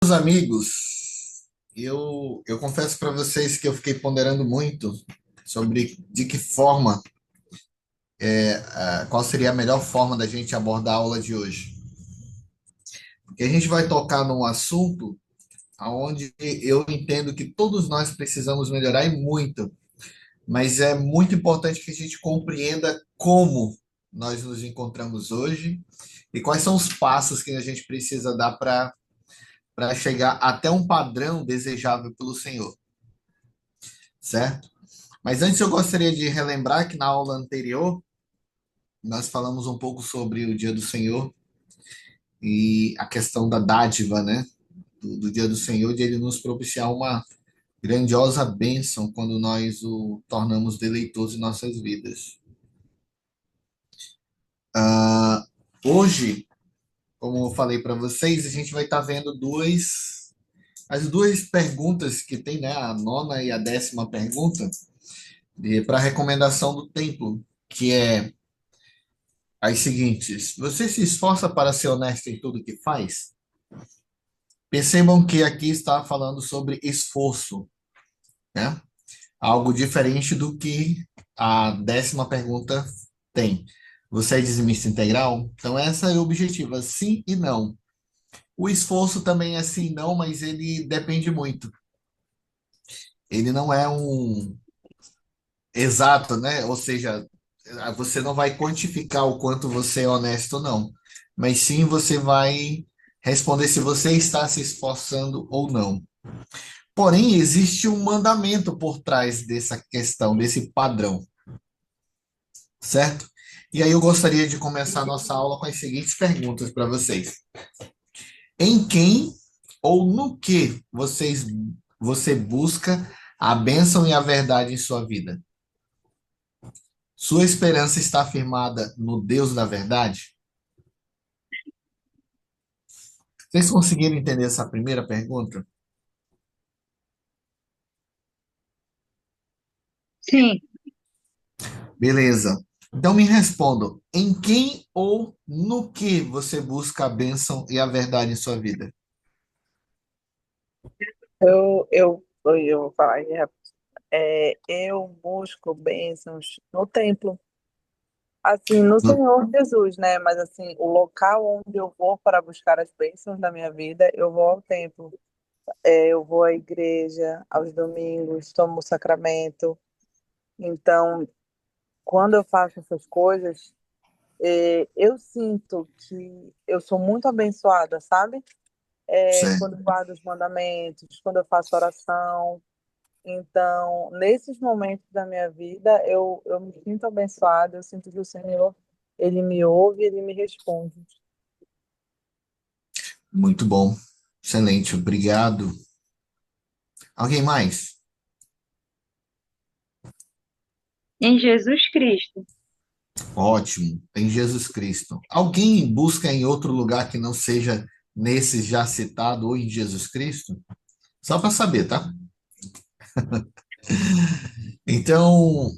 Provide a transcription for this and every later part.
Meus amigos, eu confesso para vocês que eu fiquei ponderando muito sobre de que forma, qual seria a melhor forma da gente abordar a aula de hoje. Porque a gente vai tocar num assunto onde eu entendo que todos nós precisamos melhorar e muito, mas é muito importante que a gente compreenda como nós nos encontramos hoje e quais são os passos que a gente precisa dar para chegar até um padrão desejável pelo Senhor, certo? Mas antes eu gostaria de relembrar que na aula anterior nós falamos um pouco sobre o Dia do Senhor e a questão da dádiva, né? Do Dia do Senhor, de ele nos propiciar uma grandiosa bênção quando nós o tornamos deleitoso em nossas vidas. Hoje, como eu falei para vocês, a gente vai estar vendo as duas perguntas que tem, né? A nona e a 10ª pergunta, para a recomendação do templo, que é as seguintes: você se esforça para ser honesto em tudo que faz? Percebam que aqui está falando sobre esforço, né? Algo diferente do que a 10ª pergunta tem. Você é dizimista integral? Então, essa é a objetiva, sim e não. O esforço também é sim e não, mas ele depende muito. Ele não é um exato, né? Ou seja, você não vai quantificar o quanto você é honesto ou não, mas sim você vai responder se você está se esforçando ou não. Porém, existe um mandamento por trás dessa questão, desse padrão, certo? E aí eu gostaria de começar a nossa aula com as seguintes perguntas para vocês. Em quem ou no que você busca a bênção e a verdade em sua vida? Sua esperança está firmada no Deus da verdade? Vocês conseguiram entender essa primeira pergunta? Sim, Beleza. Então me respondam, em quem ou no que você busca a bênção e a verdade em sua vida? eu vou falar aqui rápido. Eu busco bênçãos no templo, assim, no No- Senhor Jesus, né? Mas assim, o local onde eu vou para buscar as bênçãos da minha vida, eu vou ao templo. Eu vou à igreja aos domingos, tomo o sacramento. Então, quando eu faço essas coisas, eu sinto que eu sou muito abençoada, sabe? Certo. Quando eu guardo os mandamentos, quando eu faço oração. Então, nesses momentos da minha vida, eu me sinto abençoada, eu sinto que o Senhor, Ele me ouve, Ele me responde. Muito bom. Excelente. Obrigado. Alguém mais? Em Jesus Cristo. Ótimo. Tem Jesus Cristo. Alguém busca em outro lugar que não seja nesse já citado ou em Jesus Cristo? Só para saber, tá? Então,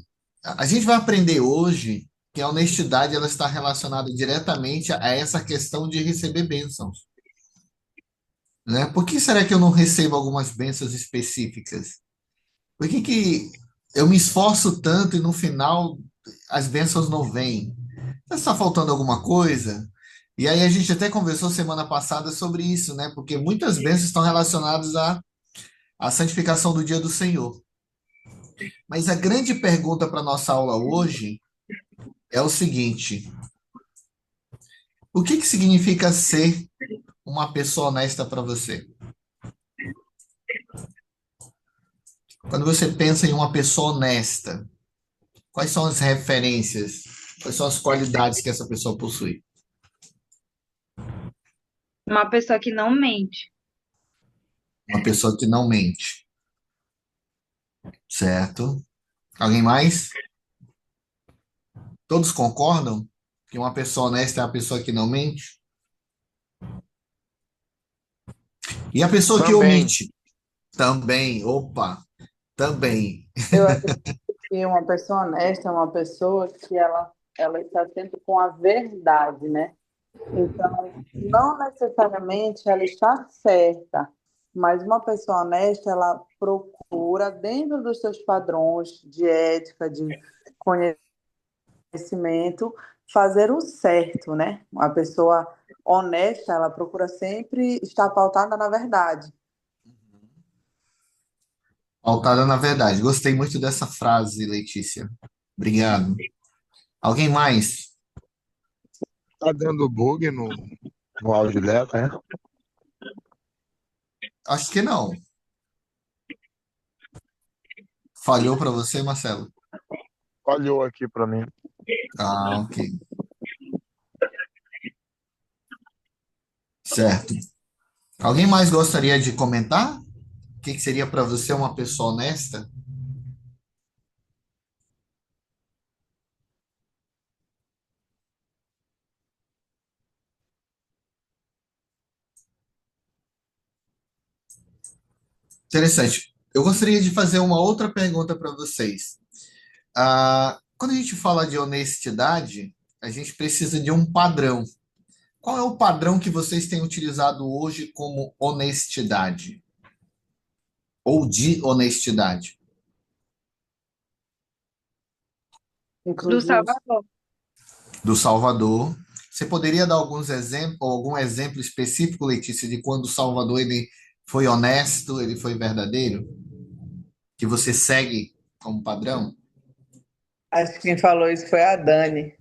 a gente vai aprender hoje que a honestidade ela está relacionada diretamente a essa questão de receber bênçãos, né? Por que será que eu não recebo algumas bênçãos específicas? Por que que eu me esforço tanto e no final as bênçãos não vêm? Está faltando alguma coisa? E aí a gente até conversou semana passada sobre isso, né? Porque muitas bênçãos estão relacionadas à santificação do dia do Senhor. Mas a grande pergunta para nossa aula hoje é o seguinte: o que que significa ser uma pessoa honesta para você? Quando você pensa em uma pessoa honesta, quais são as referências? Quais são as qualidades que essa pessoa possui? Uma pessoa que não mente. Uma pessoa que não mente, certo? Alguém mais? Todos concordam que uma pessoa honesta é a pessoa que não mente? E a pessoa que Também. omite? Também, opa, também. Eu acredito que uma pessoa honesta é uma pessoa que ela está sempre com a verdade, né? Então, não necessariamente ela está certa, Mas uma pessoa honesta, ela procura, dentro dos seus padrões de ética, de conhecimento, fazer o certo, né? Uma pessoa honesta, ela procura sempre estar pautada na verdade. Pautada na verdade. Gostei muito dessa frase, Letícia. Obrigado. Alguém mais? Tá dando bug no áudio dela, né? Acho que não. Falhou para você, Marcelo? Falhou aqui pra mim. Ah, ok. Certo. Alguém mais gostaria de comentar? O que que seria para você uma pessoa honesta? Interessante. Eu gostaria de fazer uma outra pergunta para vocês. Quando a gente fala de honestidade, a gente precisa de um padrão. Qual é o padrão que vocês têm utilizado hoje como honestidade? Ou de honestidade? Do Inclusive, Salvador. Do Salvador. Você poderia dar alguns exemplos, algum exemplo específico, Letícia, de quando o Salvador ele foi honesto, ele foi verdadeiro, que você segue como padrão? acho que quem falou isso foi a Dani.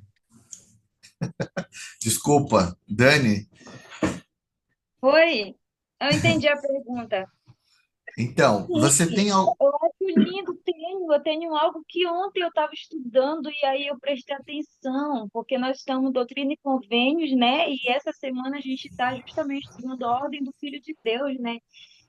Desculpa, Dani. Foi? Eu entendi a pergunta. Então, você Sim, tem eu acho lindo, eu tenho algo que ontem eu estava estudando e aí eu prestei atenção, porque nós estamos doutrina e convênios, né? E essa semana a gente está justamente estudando a ordem do Filho de Deus, né?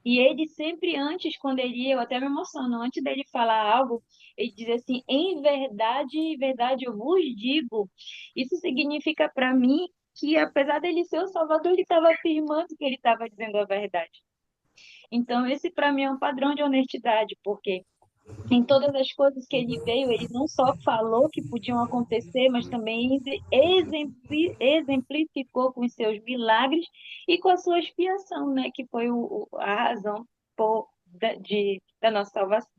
E ele sempre antes, quando ele ia, eu até me emociono, antes dele falar algo, ele diz assim, em verdade eu vos digo. Isso significa para mim que apesar dele ser o Salvador, ele estava afirmando que ele estava dizendo a verdade. Então, esse para mim é um padrão de honestidade, porque em todas as coisas que ele veio, ele não só falou que podiam acontecer, mas também exemplificou com os seus milagres e com a sua expiação, né, que foi a razão da nossa salvação.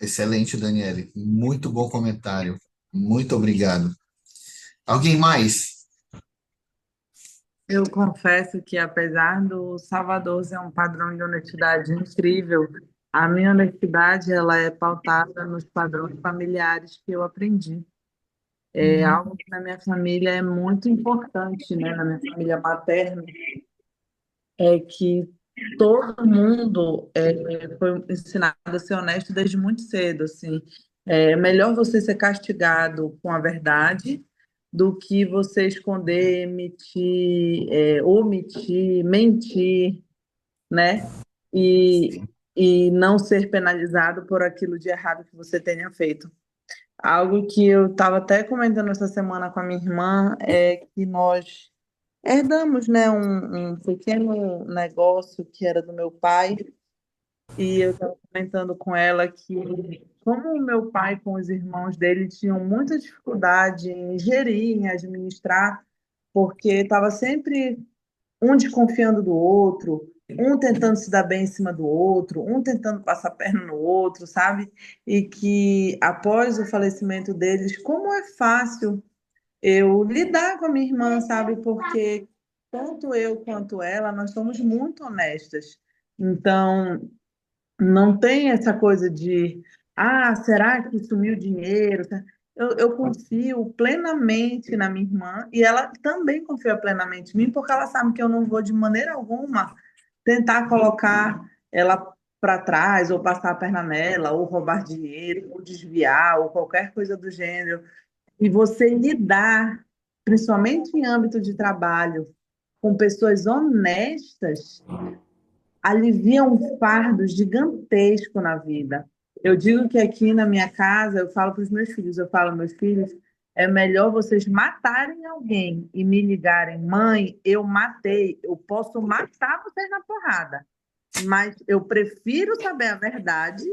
excelente, Daniele. Muito bom comentário. Muito obrigado. Alguém mais? Eu confesso que, apesar do Salvador ser um padrão de honestidade incrível, a minha honestidade ela é pautada nos padrões familiares que eu aprendi. É algo que na minha família é muito importante, né? Na minha família materna, é que todo mundo foi ensinado a ser honesto desde muito cedo, assim. É melhor você ser castigado com a verdade do que você esconder, omitir, mentir, né? E, e não ser penalizado por aquilo de errado que você tenha feito. Algo que eu estava até comentando essa semana com a minha irmã é que nós herdamos, né, um pequeno negócio que era do meu pai, e eu estava comentando com ela que, como o meu pai com os irmãos dele tinham muita dificuldade em gerir, em administrar, porque estava sempre um desconfiando do outro, um tentando se dar bem em cima do outro, um tentando passar a perna no outro, sabe? E que após o falecimento deles, como é fácil eu lidar com a minha irmã, sabe? Porque tanto eu quanto ela, nós somos muito honestas. Então, não tem essa coisa de, será que sumiu dinheiro? Eu confio plenamente na minha irmã e ela também confia plenamente em mim, porque ela sabe que eu não vou de maneira alguma tentar colocar ela para trás, ou passar a perna nela, ou roubar dinheiro, ou desviar, ou qualquer coisa do gênero. E você lidar, principalmente em âmbito de trabalho, com pessoas honestas, alivia um fardo gigantesco na vida. Eu digo que aqui na minha casa, eu falo para os meus filhos, eu falo, meus filhos, é melhor vocês matarem alguém e me ligarem, mãe, eu matei, eu posso matar vocês na porrada, mas eu prefiro saber a verdade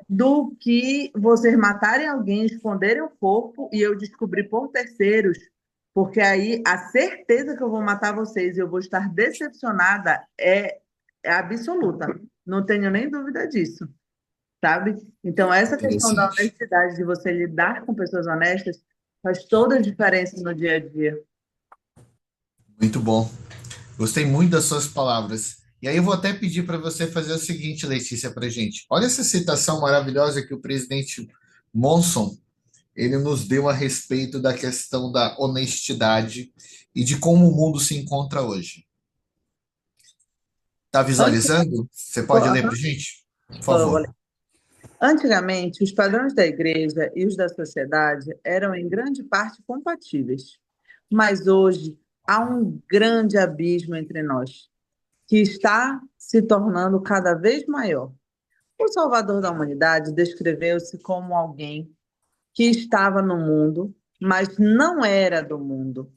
do que vocês matarem alguém, esconderem o corpo e eu descobrir por terceiros, porque aí a certeza que eu vou matar vocês e eu vou estar decepcionada é é absoluta, não tenho nem dúvida disso, sabe? Então, essa questão da Interessante. honestidade, de você lidar com pessoas honestas, faz toda a diferença no dia a dia. Muito bom. Gostei muito das suas palavras. E aí eu vou até pedir para você fazer o seguinte, Letícia, para gente. Olha essa citação maravilhosa que o presidente Monson ele nos deu a respeito da questão da honestidade e de como o mundo se encontra hoje. Está Antes, visualizando? Você pode ler para gente? Por favor. antigamente, os padrões da igreja e os da sociedade eram em grande parte compatíveis, mas hoje há um grande abismo entre nós, que está se tornando cada vez maior. O Salvador da humanidade descreveu-se como alguém que estava no mundo, mas não era do mundo.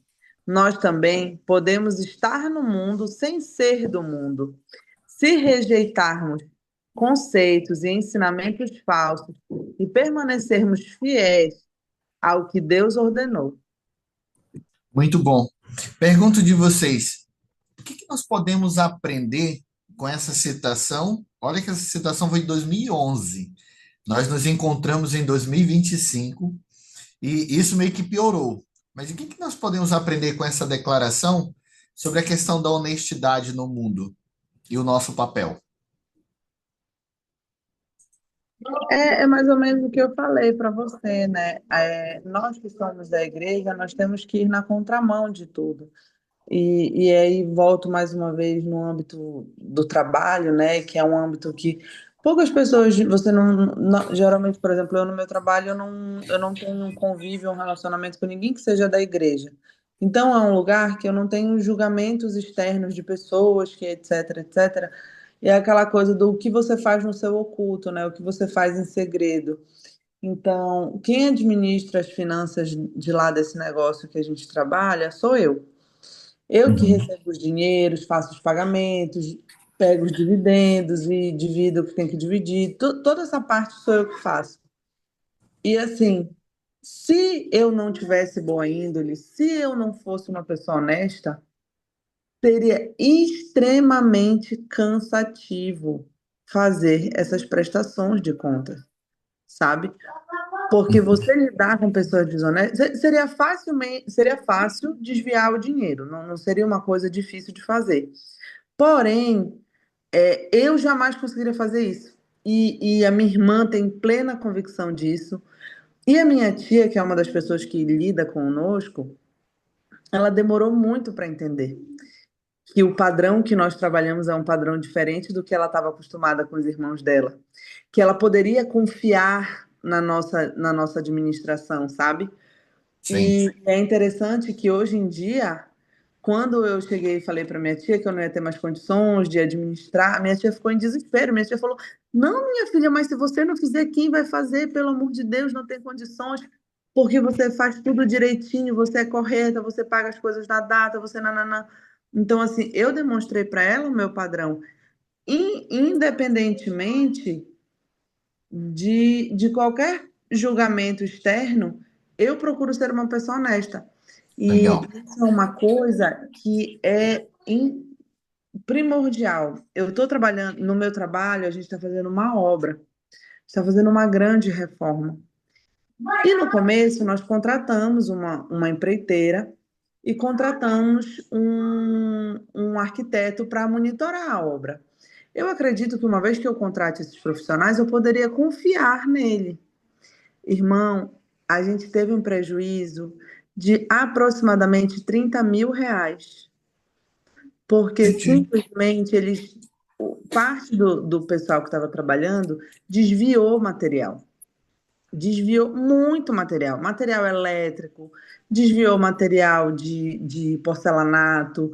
Nós também podemos estar no mundo sem ser do mundo. Se rejeitarmos conceitos e ensinamentos falsos e permanecermos fiéis ao que Deus ordenou. Muito bom. Pergunto de vocês, o que nós podemos aprender com essa citação? Olha que essa citação foi de 2011. Nós nos encontramos em 2025 e isso meio que piorou. Mas o que nós podemos aprender com essa declaração sobre a questão da honestidade no mundo e o nosso papel? É mais ou menos o que eu falei para você, né? Nós que somos da igreja, nós temos que ir na contramão de tudo. E aí volto mais uma vez no âmbito do trabalho, né? Que é um âmbito que poucas pessoas, você geralmente, por exemplo, eu no meu trabalho, eu não tenho um convívio, um relacionamento com ninguém que seja da igreja. Então é um lugar que eu não tenho julgamentos externos de pessoas, que etc, etc. E é aquela coisa do que você faz no seu oculto, né? O que você faz em segredo. Então, quem administra as finanças de lá desse negócio que a gente trabalha sou eu. Eu que Uhum. recebo os dinheiros, faço os pagamentos, pego os dividendos e divido o que tem que dividir. Toda essa parte sou eu que faço. E assim, se eu não tivesse boa índole, se eu não fosse uma pessoa honesta, seria extremamente cansativo fazer essas prestações de contas, sabe? Porque Uhum. você lidar com pessoas desonestas seria fácil desviar o dinheiro, não seria uma coisa difícil de fazer. Porém, eu jamais conseguiria fazer isso. E a minha irmã tem plena convicção disso. E a minha tia, que é uma das pessoas que lida conosco, ela demorou muito para entender que o padrão que nós trabalhamos é um padrão diferente do que ela estava acostumada com os irmãos dela. Que ela poderia confiar na nossa administração, sabe? Sim. E é interessante que hoje em dia, quando eu cheguei e falei para minha tia que eu não ia ter mais condições de administrar, minha tia ficou em desespero. Minha tia falou: Não, minha filha, mas se você não fizer, quem vai fazer? Pelo amor de Deus, não tem condições, porque você faz tudo direitinho, você é correta, você paga as coisas na data, você nananã. Então, assim, eu demonstrei para ela o meu padrão, independentemente de qualquer julgamento externo, eu procuro ser uma pessoa honesta. E Legal. isso é uma coisa que é primordial. Eu estou trabalhando, no meu trabalho, a gente está fazendo uma obra, está fazendo uma grande reforma. E no começo, nós contratamos uma empreiteira e contratamos um arquiteto para monitorar a obra. Eu acredito que uma vez que eu contrate esses profissionais, eu poderia confiar nele. Irmão, a gente teve um prejuízo de aproximadamente R$ 30.000, porque Entendi. simplesmente parte do pessoal que estava trabalhando desviou material. Desviou muito material, material elétrico, desviou material de porcelanato,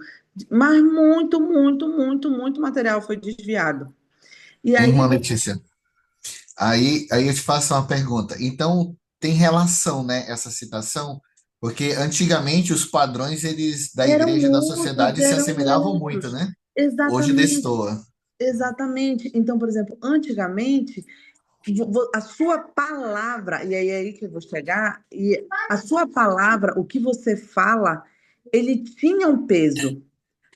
mas muito, muito, muito, muito material foi desviado. E Irmã aí Letícia, aí eu te faço uma pergunta. Então, tem relação, né, essa citação? Porque antigamente os padrões eles da igreja e da sociedade se eram assemelhavam muito, outros. né? Hoje Exatamente. destoa. Exatamente. Então, por exemplo, antigamente, a sua palavra, e aí é aí que eu vou chegar, e a sua palavra, o que você fala, ele tinha um peso.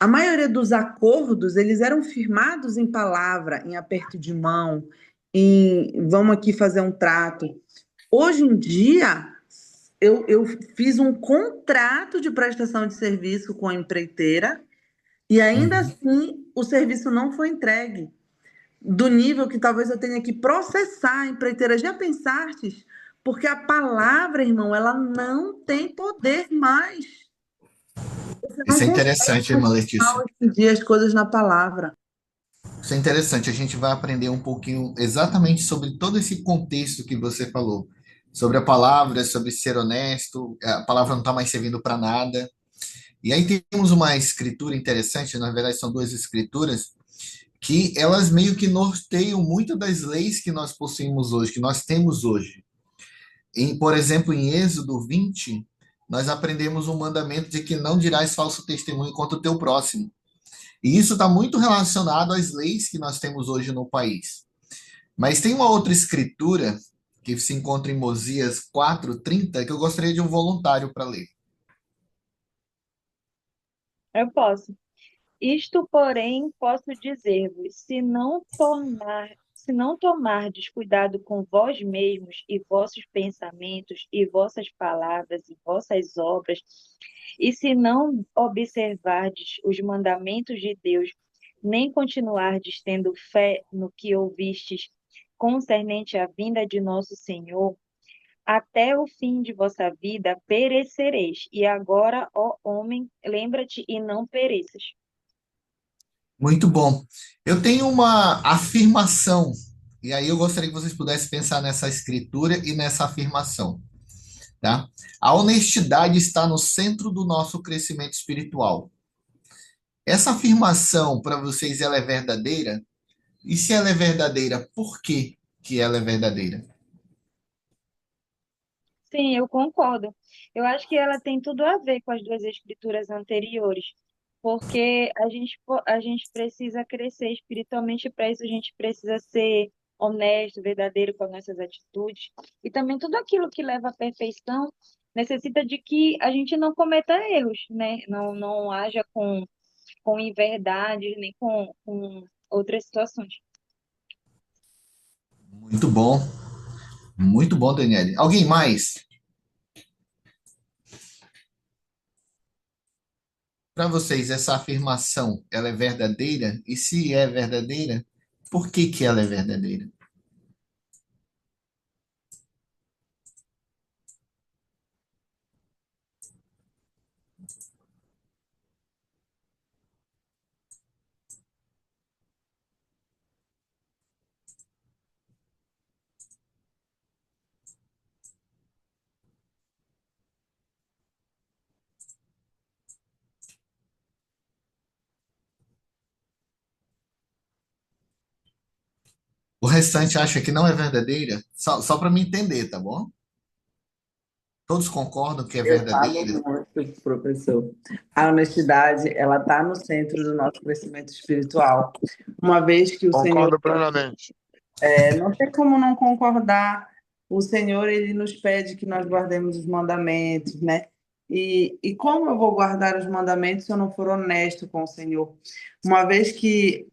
A maioria dos acordos, eles eram firmados em palavra, em aperto de mão, em vamos aqui fazer um trato. Hoje em dia, eu fiz um contrato de prestação de serviço com a empreiteira e ainda Uhum. assim o serviço não foi entregue. Do nível que talvez eu tenha que processar a empreiteira. Já pensaste? Porque a palavra, irmão, ela não tem poder mais. Você não Isso é consegue interessante, irmã mais Letícia. hoje em dia as coisas na palavra. Isso é interessante. A gente vai aprender um pouquinho exatamente sobre todo esse contexto que você falou. Sobre a palavra, sobre ser honesto, a palavra não está mais servindo para nada. E aí temos uma escritura interessante, na verdade são duas escrituras, que elas meio que norteiam muito das leis que nós possuímos hoje, que nós temos hoje. Por exemplo, em Êxodo 20, nós aprendemos um mandamento de que não dirás falso testemunho contra o teu próximo. E isso está muito relacionado às leis que nós temos hoje no país. Mas tem uma outra escritura que se encontra em Mosias 4:30 que eu gostaria de um voluntário para ler. Eu posso. Isto, porém, posso dizer-vos, se não tomardes cuidado com vós mesmos e vossos pensamentos e vossas palavras e vossas obras, e se não observardes os mandamentos de Deus, nem continuardes tendo fé no que ouvistes concernente à vinda de nosso Senhor, até o fim de vossa vida perecereis. E agora, ó homem, lembra-te e não pereças. Muito bom. Eu tenho uma afirmação, e aí eu gostaria que vocês pudessem pensar nessa escritura e nessa afirmação, tá? A honestidade está no centro do nosso crescimento espiritual. Essa afirmação, para vocês, ela é verdadeira? E se ela é verdadeira, por que que ela é verdadeira? Sim, eu concordo. Eu acho que ela tem tudo a ver com as duas escrituras anteriores, porque a gente precisa crescer espiritualmente, para isso a gente precisa ser honesto, verdadeiro com as nossas atitudes, e também tudo aquilo que leva à perfeição necessita de que a gente não cometa erros, né? Não haja com inverdades, nem com outras situações. Muito bom, Daniele. Alguém mais? Para vocês, essa afirmação, ela é verdadeira? E se é verdadeira, por que que ela é verdadeira? O restante acha que não é verdadeira? Só para me entender, tá bom? Todos concordam que é Eu falo verdadeira? muito, professor. A honestidade, ela está no centro do nosso crescimento espiritual. Uma vez que o Senhor, Concordo plenamente. não tem como não concordar, o Senhor, ele nos pede que nós guardemos os mandamentos, né? E como eu vou guardar os mandamentos se eu não for honesto com o Senhor? Uma vez que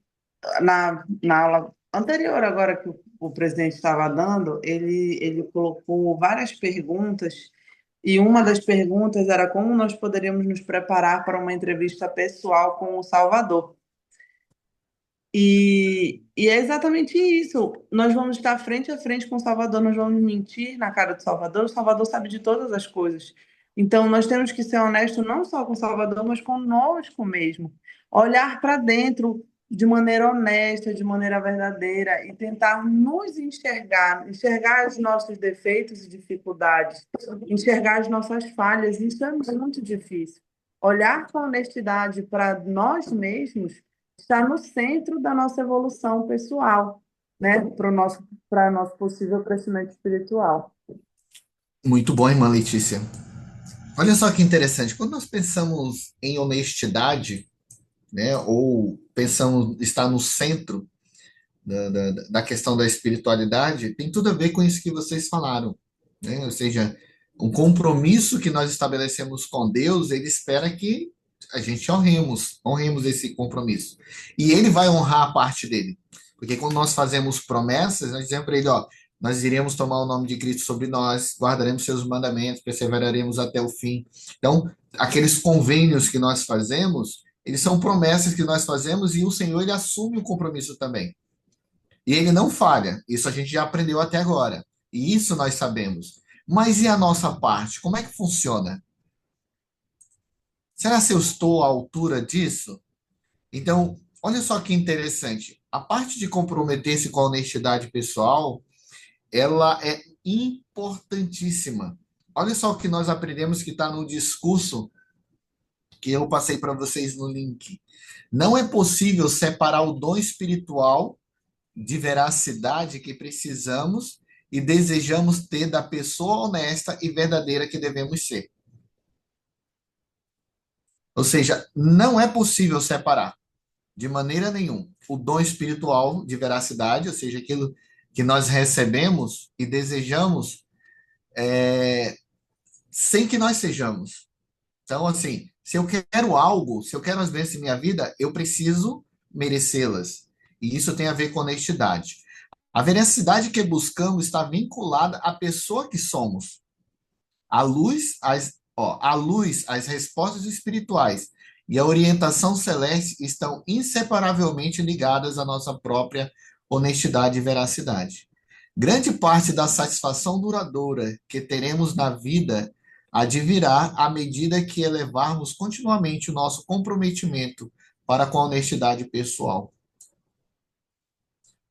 na aula anterior, agora que o presidente estava dando, ele colocou várias perguntas, e uma das perguntas era como nós poderíamos nos preparar para uma entrevista pessoal com o Salvador. E é exatamente isso. Nós vamos estar frente a frente com o Salvador, nós vamos mentir na cara do Salvador. O Salvador sabe de todas as coisas. Então, nós temos que ser honestos não só com o Salvador, mas conosco mesmo. Olhar para dentro de maneira honesta, de maneira verdadeira e tentar nos enxergar, enxergar os nossos defeitos e dificuldades, enxergar as nossas falhas. Isso é muito difícil. Olhar com honestidade para nós mesmos está no centro da nossa evolução pessoal, né? Para nosso possível crescimento espiritual. Muito bom, irmã Letícia. Olha só que interessante. Quando nós pensamos em honestidade, né, ou pensamos estar no centro da questão da espiritualidade, tem tudo a ver com isso que vocês falaram, né? Ou seja, um compromisso que nós estabelecemos com Deus, ele espera que a gente honremos esse compromisso. E ele vai honrar a parte dele. Porque quando nós fazemos promessas, nós dizemos para ele, ó, nós iremos tomar o nome de Cristo sobre nós, guardaremos seus mandamentos, perseveraremos até o fim. Então, aqueles convênios que nós fazemos, eles são promessas que nós fazemos e o Senhor, ele assume o compromisso também. E ele não falha. Isso a gente já aprendeu até agora. E isso nós sabemos. Mas e a nossa parte? Como é que funciona? Será que eu estou à altura disso? Então, olha só que interessante. A parte de comprometer-se com a honestidade pessoal, ela é importantíssima. Olha só o que nós aprendemos que está no discurso que eu passei para vocês no link. Não é possível separar o dom espiritual de veracidade que precisamos e desejamos ter da pessoa honesta e verdadeira que devemos ser. Ou seja, não é possível separar de maneira nenhuma o dom espiritual de veracidade, ou seja, aquilo que nós recebemos e desejamos, sem que nós sejamos. Então, assim, se eu quero algo, se eu quero as bênçãos em minha vida, eu preciso merecê-las. E isso tem a ver com honestidade. A veracidade que buscamos está vinculada à pessoa que somos. A luz, as respostas espirituais e a orientação celeste estão inseparavelmente ligadas à nossa própria honestidade e veracidade. Grande parte da satisfação duradoura que teremos na vida advirá à medida que elevarmos continuamente o nosso comprometimento para com a honestidade pessoal.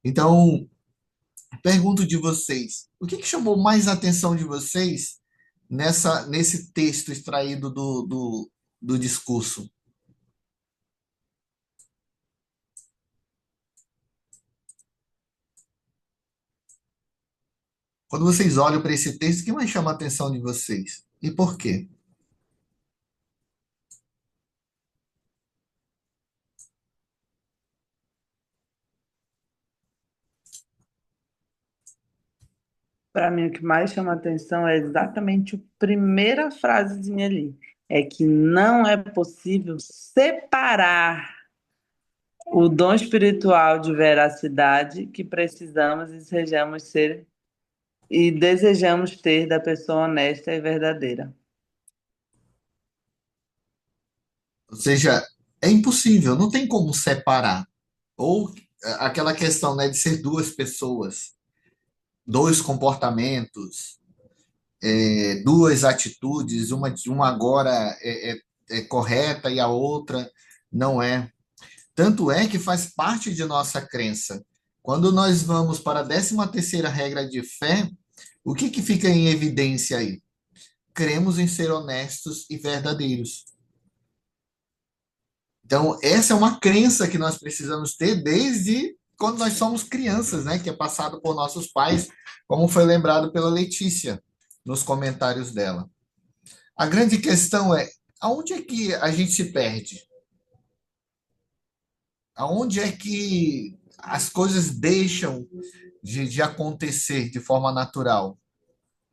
Então, pergunto de vocês, o que chamou mais a atenção de vocês nesse texto extraído do discurso? Quando vocês olham para esse texto, o que mais chama a atenção de vocês? E por quê? Para mim, o que mais chama atenção é exatamente a primeira frasezinha ali. É que não é possível separar o dom espiritual de veracidade que precisamos e desejamos ser e desejamos ter da pessoa honesta e verdadeira. Ou seja, é impossível, não tem como separar. Ou aquela questão, né, de ser duas pessoas, dois comportamentos, duas atitudes, uma agora é correta e a outra não é. Tanto é que faz parte de nossa crença. Quando nós vamos para a 13ª regra de fé, o que fica em evidência aí? Cremos em ser honestos e verdadeiros. Então, essa é uma crença que nós precisamos ter desde quando nós somos crianças, né? Que é passado por nossos pais, como foi lembrado pela Letícia nos comentários dela. A grande questão é, aonde é que a gente se perde? Aonde é que as coisas deixam de acontecer de forma natural?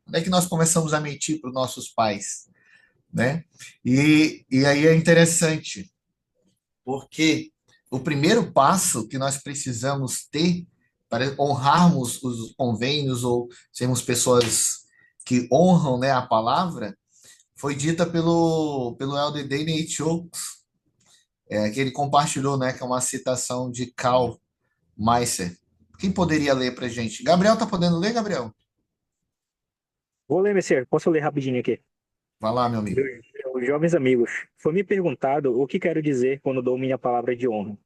Onde é que nós começamos a mentir para os nossos pais, né? E aí é interessante, porque o primeiro passo que nós precisamos ter para honrarmos os convênios ou sermos pessoas que honram, né, a palavra, foi dita pelo Elder Danny H. Oaks, que ele compartilhou, né, que é uma citação de Karl Meister. Quem poderia ler para a gente? Gabriel, tá podendo ler, Gabriel? Vou ler, Messias. Posso ler rapidinho aqui? Vai lá, meu amigo. Meus jovens amigos, foi me perguntado o que quero dizer quando dou minha palavra de honra.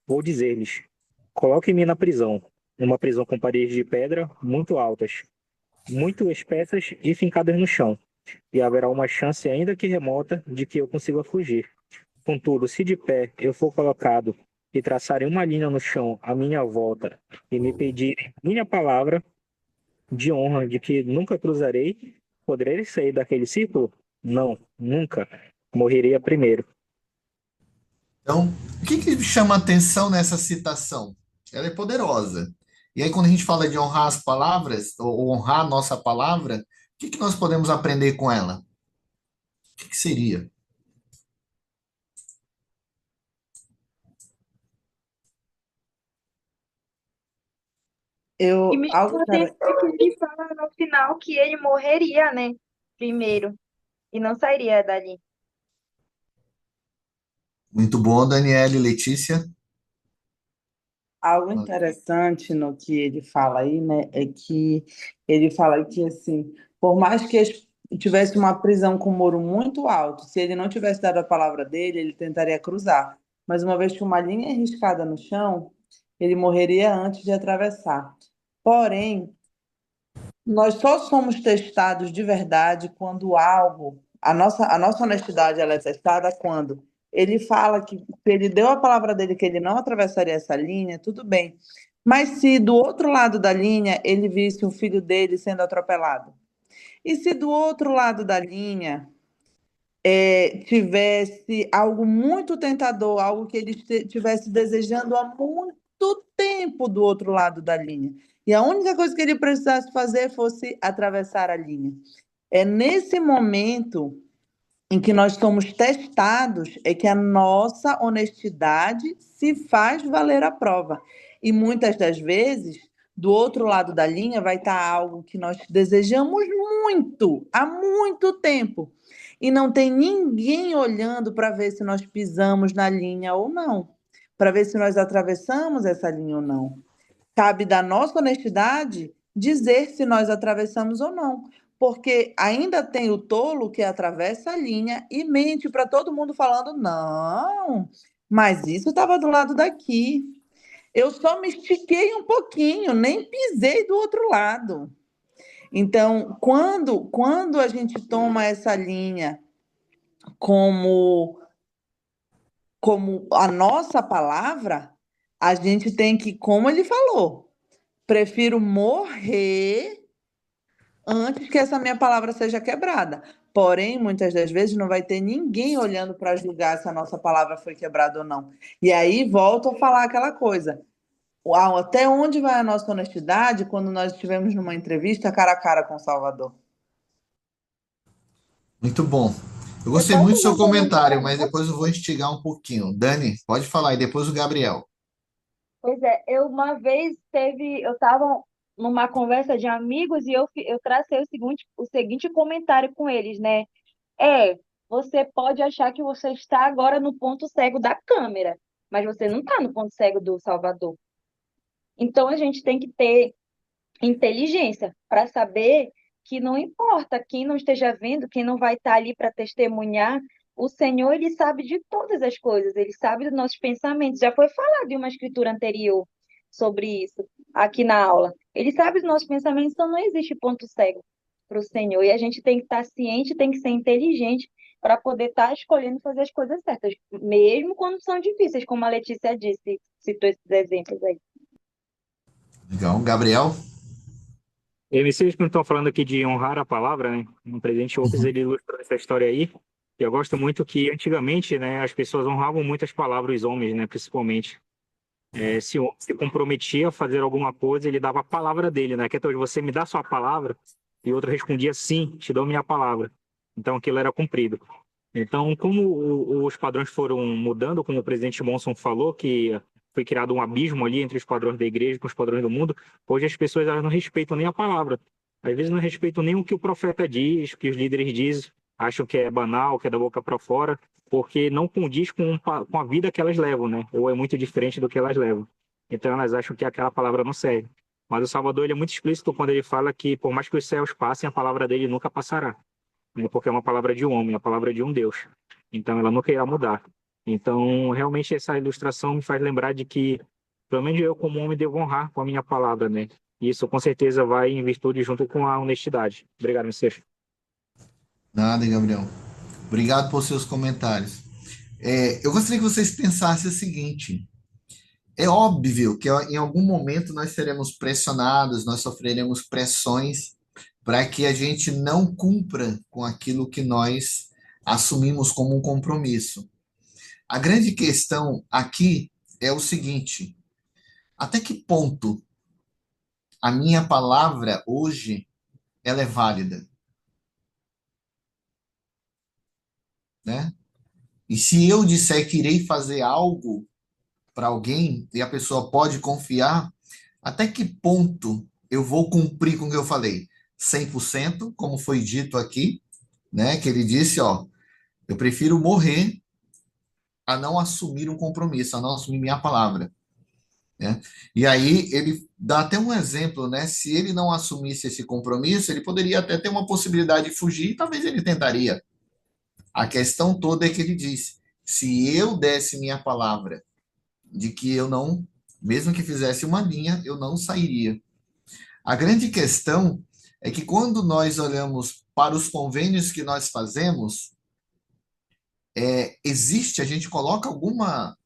Vou dizer-lhes: coloquem-me na prisão, uma prisão com paredes de pedra muito altas, muito espessas e fincadas no chão, e haverá uma chance, ainda que remota, de que eu consiga fugir. Contudo, se de pé eu for colocado e traçarem uma linha no chão à minha volta e me pedirem minha palavra de honra de que nunca cruzarei, poderei sair daquele círculo? Não, nunca. Morreria primeiro. Então, o que chama atenção nessa citação? Ela é poderosa. E aí, quando a gente fala de honrar as palavras, ou honrar a nossa palavra, o que nós podemos aprender com ela? O que seria? E me Algo chamou a atenção interessante. que ele fala no final que ele morreria, né? Primeiro. E não sairia dali. Muito bom, Daniele, Letícia. Algo interessante no que ele fala aí, né, é que ele fala que, assim, por mais que tivesse uma prisão com um muro muito alto, se ele não tivesse dado a palavra dele, ele tentaria cruzar. Mas uma vez que uma linha é riscada no chão, ele morreria antes de atravessar. Porém, nós só somos testados de verdade quando algo, a nossa honestidade ela é testada quando ele fala que se ele deu a palavra dele que ele não atravessaria essa linha, tudo bem. Mas se do outro lado da linha ele visse o filho dele sendo atropelado, e se do outro lado da linha tivesse algo muito tentador, algo que ele estivesse desejando há muito tempo do outro lado da linha, e a única coisa que ele precisasse fazer fosse atravessar a linha. É nesse momento em que nós somos testados é que a nossa honestidade se faz valer a prova. E muitas das vezes, do outro lado da linha, vai estar algo que nós desejamos muito, há muito tempo. E não tem ninguém olhando para ver se nós pisamos na linha ou não, para ver se nós atravessamos essa linha ou não. Cabe da nossa honestidade dizer se nós atravessamos ou não. Porque ainda tem o tolo que atravessa a linha e mente para todo mundo falando: não, mas isso estava do lado daqui. Eu só me estiquei um pouquinho, nem pisei do outro lado. Então, quando a gente toma essa linha como, como a nossa palavra, a gente tem que, como ele falou, prefiro morrer antes que essa minha palavra seja quebrada. Porém, muitas das vezes não vai ter ninguém olhando para julgar se a nossa palavra foi quebrada ou não. E aí volto a falar aquela coisa. Uau, até onde vai a nossa honestidade quando nós estivemos numa entrevista cara a cara com o Salvador? Muito bom. Eu Eu gostei posso muito do fazer seu uma pergunta comentário, para mas ela? depois eu vou instigar um pouquinho. Dani, pode falar, e depois o Gabriel. Pois é, eu uma vez eu estava numa conversa de amigos e eu tracei o seguinte comentário com eles, né? Você pode achar que você está agora no ponto cego da câmera, mas você não está no ponto cego do Salvador. Então a gente tem que ter inteligência para saber que não importa quem não esteja vendo, quem não vai estar ali para testemunhar, o Senhor, ele sabe de todas as coisas, ele sabe dos nossos pensamentos. Já foi falado em uma escritura anterior sobre isso, aqui na aula. Ele sabe dos nossos pensamentos, então não existe ponto cego para o Senhor. E a gente tem que estar ciente, tem que ser inteligente para poder estar escolhendo fazer as coisas certas, mesmo quando são difíceis, como a Letícia disse, citou esses exemplos aí. Legal. Gabriel? E vocês não estão falando aqui de honrar a palavra, né? O presidente Opes, Uhum. ele ilustrou essa história aí. E eu gosto muito que antigamente, né, as pessoas honravam muito as palavras, os homens, né, principalmente. Se o homem se comprometia a fazer alguma coisa, ele dava a palavra dele, né? Que até hoje você me dá sua palavra, e outro respondia sim, te dou minha palavra. Então aquilo era cumprido. Então, como os padrões foram mudando, como o presidente Monson falou, que foi criado um abismo ali entre os padrões da igreja com os padrões do mundo, hoje as pessoas elas não respeitam nem a palavra. Às vezes não respeitam nem o que o profeta diz, o que os líderes dizem, acham que é banal, que é da boca para fora, porque não condiz com a vida que elas levam, né? Ou é muito diferente do que elas levam. Então elas acham que aquela palavra não serve. Mas o Salvador ele é muito explícito quando ele fala que por mais que os céus passem, a palavra dele nunca passará, né? Porque é uma palavra de um homem, é a palavra de um Deus. Então ela nunca irá mudar. Então, realmente essa ilustração me faz lembrar de que, pelo menos eu como homem devo honrar com a minha palavra, né? E isso com certeza vai em virtude junto com a honestidade. Obrigado, Messias. Nada, Gabriel. Obrigado por seus comentários. Eu gostaria que vocês pensassem o seguinte: é óbvio que em algum momento nós seremos pressionados, nós sofreremos pressões para que a gente não cumpra com aquilo que nós assumimos como um compromisso. A grande questão aqui é o seguinte: até que ponto a minha palavra hoje ela é válida, né? E se eu disser que irei fazer algo para alguém e a pessoa pode confiar, Até que ponto eu vou cumprir com o que eu falei? 100%, como foi dito aqui, né? Que ele disse, ó, eu prefiro morrer a não assumir um compromisso, a não assumir minha palavra, né? E aí ele dá até um exemplo, né? Se ele não assumisse esse compromisso, ele poderia até ter uma possibilidade de fugir, e talvez ele tentaria. A questão toda é que ele diz: se eu desse minha palavra de que eu não, mesmo que fizesse uma linha, eu não sairia. A grande questão é que quando nós olhamos para os convênios que nós fazemos, existe, a gente coloca alguma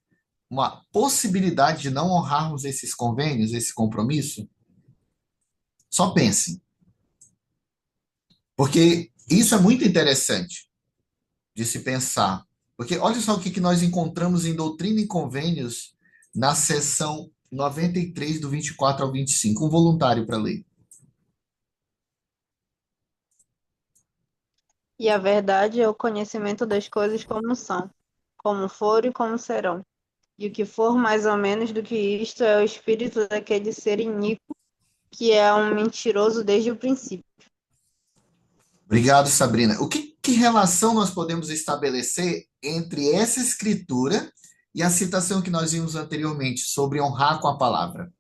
uma possibilidade de não honrarmos esses convênios, esse compromisso? Só pense, porque isso é muito interessante de se pensar. Porque olha só o que nós encontramos em Doutrina e Convênios na seção 93, do 24 ao 25. Um voluntário para ler. E a verdade é o conhecimento das coisas como são, como foram e como serão. E o que for mais ou menos do que isto é o espírito daquele ser iníquo, que é um mentiroso desde o princípio. Obrigado, Sabrina. Que relação nós podemos estabelecer entre essa escritura e a citação que nós vimos anteriormente sobre honrar com a palavra?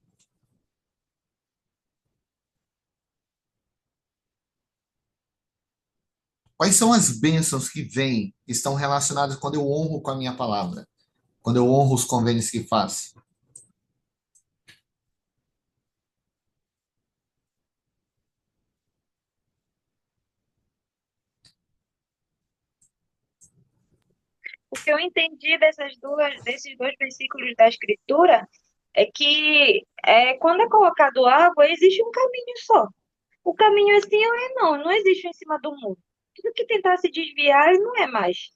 Quais são as bênçãos que vêm, que estão relacionadas quando eu honro com a minha palavra? Quando eu honro os convênios que faço? O que eu entendi desses dois versículos da Escritura é que quando é colocado água, existe um caminho só. O caminho é sim ou é não, não existe um em cima do muro. Tudo que tentar se desviar não é mais.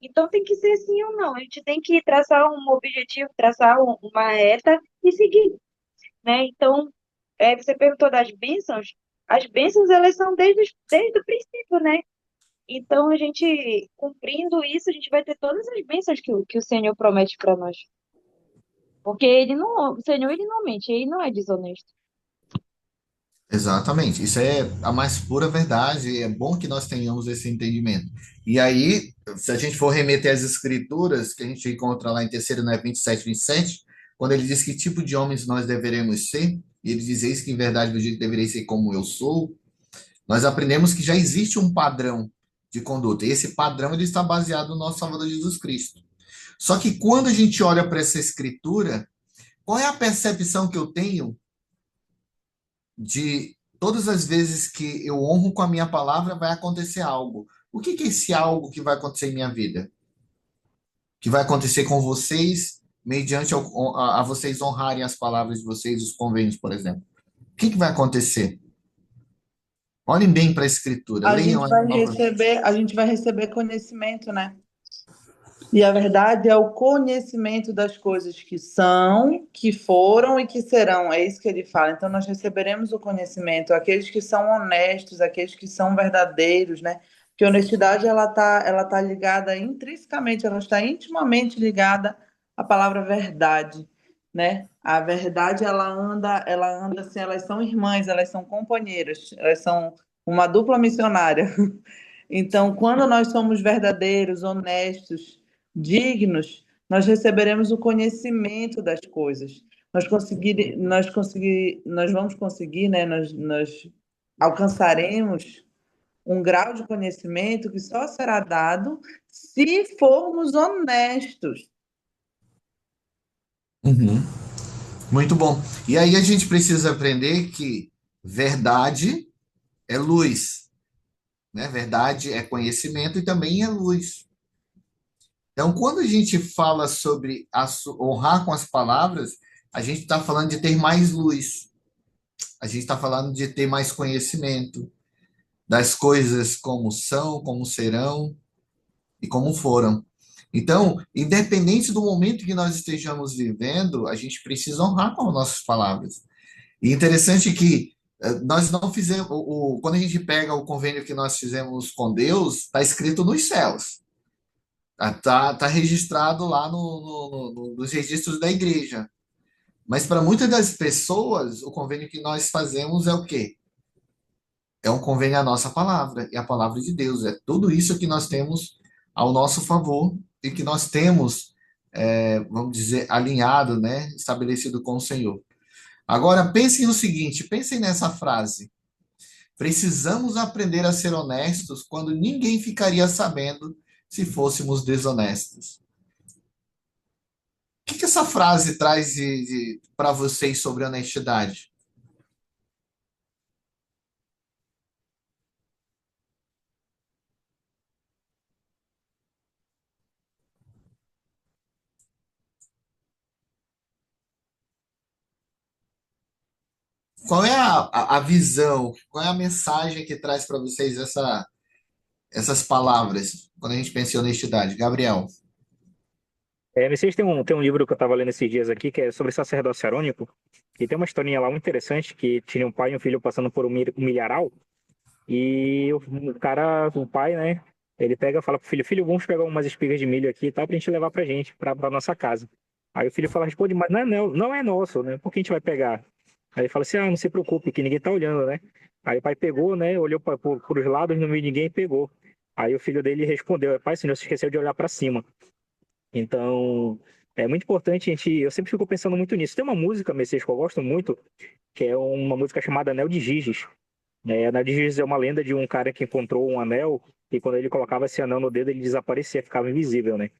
Então tem que ser sim ou não. A gente tem que traçar um objetivo, traçar uma reta e seguir, né? Então, você perguntou das bênçãos. As bênçãos, elas são desde o princípio, né? Então, a gente, cumprindo isso, a gente vai ter todas as bênçãos que o Senhor promete para nós. Porque o Senhor, ele não mente, ele não é desonesto. Exatamente, isso é a mais pura verdade, é bom que nós tenhamos esse entendimento. E aí, se a gente for remeter às escrituras, que a gente encontra lá em 3º, né, 27, 27, quando ele diz que tipo de homens nós deveremos ser, e ele diz: eis que em verdade vos digo que devereis ser como eu sou, nós aprendemos que já existe um padrão de conduta, e esse padrão ele está baseado no nosso Salvador Jesus Cristo. Só que quando a gente olha para essa escritura, qual é a percepção que eu tenho de todas as vezes que eu honro com a minha palavra, vai acontecer algo? O que é esse algo que vai acontecer em minha vida? Que vai acontecer com vocês, mediante a vocês honrarem as palavras de vocês, os convênios, por exemplo. O que vai acontecer? Olhem bem para a escritura, A leiam gente aí vai novamente. receber conhecimento, né? E a verdade é o conhecimento das coisas que são, que foram e que serão. É isso que ele fala. Então, nós receberemos o conhecimento, aqueles que são honestos, aqueles que são verdadeiros, né? Porque a honestidade, ela tá ligada intrinsecamente, ela está intimamente ligada à palavra verdade, né? A verdade, ela anda assim, elas são irmãs, elas são companheiras, elas são uma dupla missionária. Então, quando nós somos verdadeiros, honestos, dignos, nós receberemos o conhecimento das coisas. Nós vamos conseguir, né? Nós alcançaremos um grau de conhecimento que só será dado se formos honestos. Uhum. Muito bom. E aí a gente precisa aprender que verdade é luz, né? Verdade é conhecimento e também é luz. Então, quando a gente fala sobre honrar com as palavras, a gente está falando de ter mais luz, a gente está falando de ter mais conhecimento das coisas como são, como serão e como foram. Então, independente do momento que nós estejamos vivendo, a gente precisa honrar com as nossas palavras. E interessante que nós não fizemos, quando a gente pega o convênio que nós fizemos com Deus, está escrito nos céus. Tá registrado lá nos registros da igreja. Mas para muitas das pessoas, o convênio que nós fazemos é o quê? É um convênio à nossa palavra e a palavra de Deus. É tudo isso que nós temos ao nosso favor e que nós temos, vamos dizer, alinhado, né? Estabelecido com o Senhor. Agora, pensem no seguinte, pensem nessa frase. Precisamos aprender a ser honestos quando ninguém ficaria sabendo se fôssemos desonestos. O que essa frase traz para vocês sobre honestidade? Qual é a visão, qual é a mensagem que traz para vocês essas palavras quando a gente pensa em honestidade? Gabriel. Não sei se tem um livro que eu estava lendo esses dias aqui, que é sobre sacerdócio arônico, e tem uma historinha lá muito interessante, que tinha um pai e um filho passando por um milharal, e o pai, né, ele pega e fala pro filho, filho, vamos pegar umas espigas de milho aqui, tá, pra gente levar pra gente, pra nossa casa. Aí o filho fala, responde, mas não é nosso, né, por que a gente vai pegar? Aí ele fala assim, não se preocupe, que ninguém tá olhando, né. Aí o pai pegou, né, olhou pros lados, não viu ninguém e pegou. Aí o filho dele respondeu, pai, senhor, você esqueceu de olhar pra cima. Então, é muito importante a gente. Eu sempre fico pensando muito nisso. Tem uma música, Messias, que eu gosto muito, que é uma música chamada Anel de Giges. Anel de Giges é uma lenda de um cara que encontrou um anel e quando ele colocava esse anel no dedo, ele desaparecia, ficava invisível, né?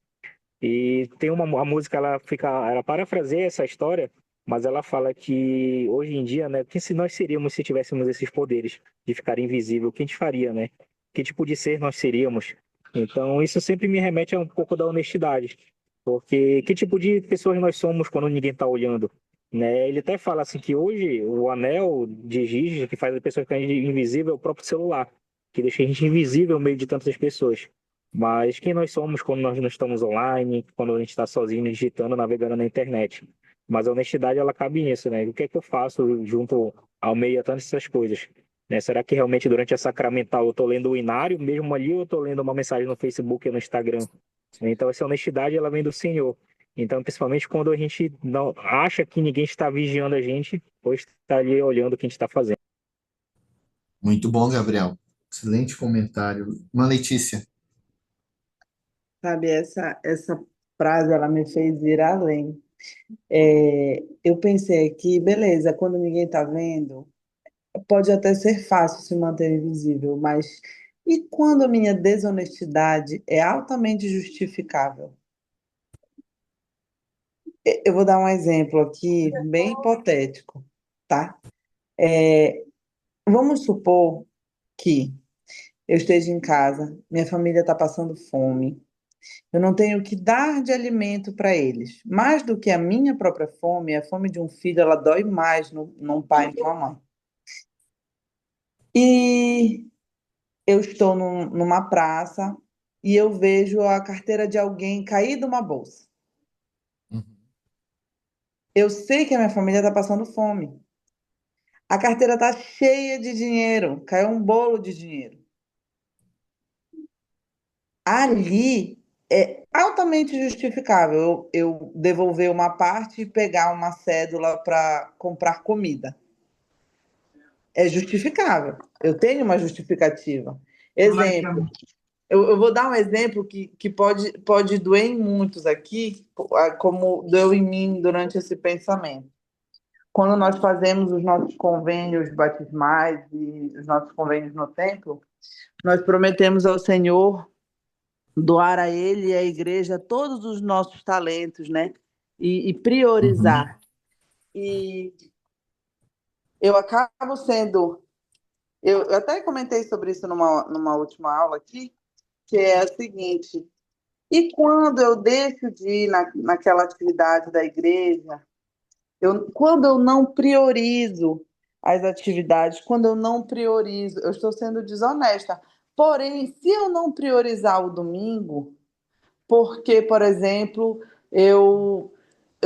E tem a música, ela parafraseia essa história, mas ela fala que hoje em dia, né, que se nós seríamos se tivéssemos esses poderes de ficar invisível, o que a gente faria, né? Que tipo de ser nós seríamos? Então, isso sempre me remete a um pouco da honestidade, porque que tipo de pessoas nós somos quando ninguém está olhando, né? Ele até fala assim que hoje o anel de giz que faz a pessoa ficar invisível é o próprio celular, que deixa a gente invisível no meio de tantas pessoas. Mas quem nós somos quando nós não estamos online, quando a gente está sozinho digitando, navegando na internet? Mas a honestidade, ela cabe nisso, né? O que é que eu faço junto ao meio a tantas essas coisas? Né? Será que realmente durante a sacramental eu estou lendo o inário mesmo ali ou eu estou lendo uma mensagem no Facebook e no Instagram? Então essa honestidade, ela vem do Senhor. Então, principalmente quando a gente não acha que ninguém está vigiando a gente, ou está ali olhando o que a gente está fazendo. Muito bom, Gabriel. Excelente comentário. Uma Letícia. Sabe, essa frase, ela me fez ir além. Eu pensei aqui, beleza, quando ninguém está vendo, pode até ser fácil se manter invisível, mas e quando a minha desonestidade é altamente justificável? Eu vou dar um exemplo aqui, bem hipotético, tá? É, Vamos supor que eu esteja em casa, minha família está passando fome, eu não tenho o que dar de alimento para eles. Mais do que a minha própria fome, a fome de um filho, ela dói mais num pai e numa mãe. E eu estou numa praça e eu vejo a carteira de alguém cair de uma bolsa. Uhum. Eu sei que a minha família está passando fome. A carteira está cheia de dinheiro, caiu um bolo de dinheiro. Ali é altamente justificável eu devolver uma parte e pegar uma cédula para comprar comida. É justificável. Eu tenho uma justificativa. Exemplo, eu vou dar um exemplo que pode doer em muitos aqui, como doeu em mim durante esse pensamento. Quando nós fazemos os nossos convênios batismais e os nossos convênios no templo, nós prometemos ao Senhor doar a Ele e à igreja todos os nossos talentos, né? E Uhum. priorizar. E eu acabo sendo. Eu até comentei sobre isso numa última aula aqui, que é a seguinte: e quando eu deixo de ir naquela atividade da igreja, quando eu não priorizo as atividades, quando eu não priorizo, eu estou sendo desonesta. Porém, se eu não priorizar o domingo, porque, por exemplo, eu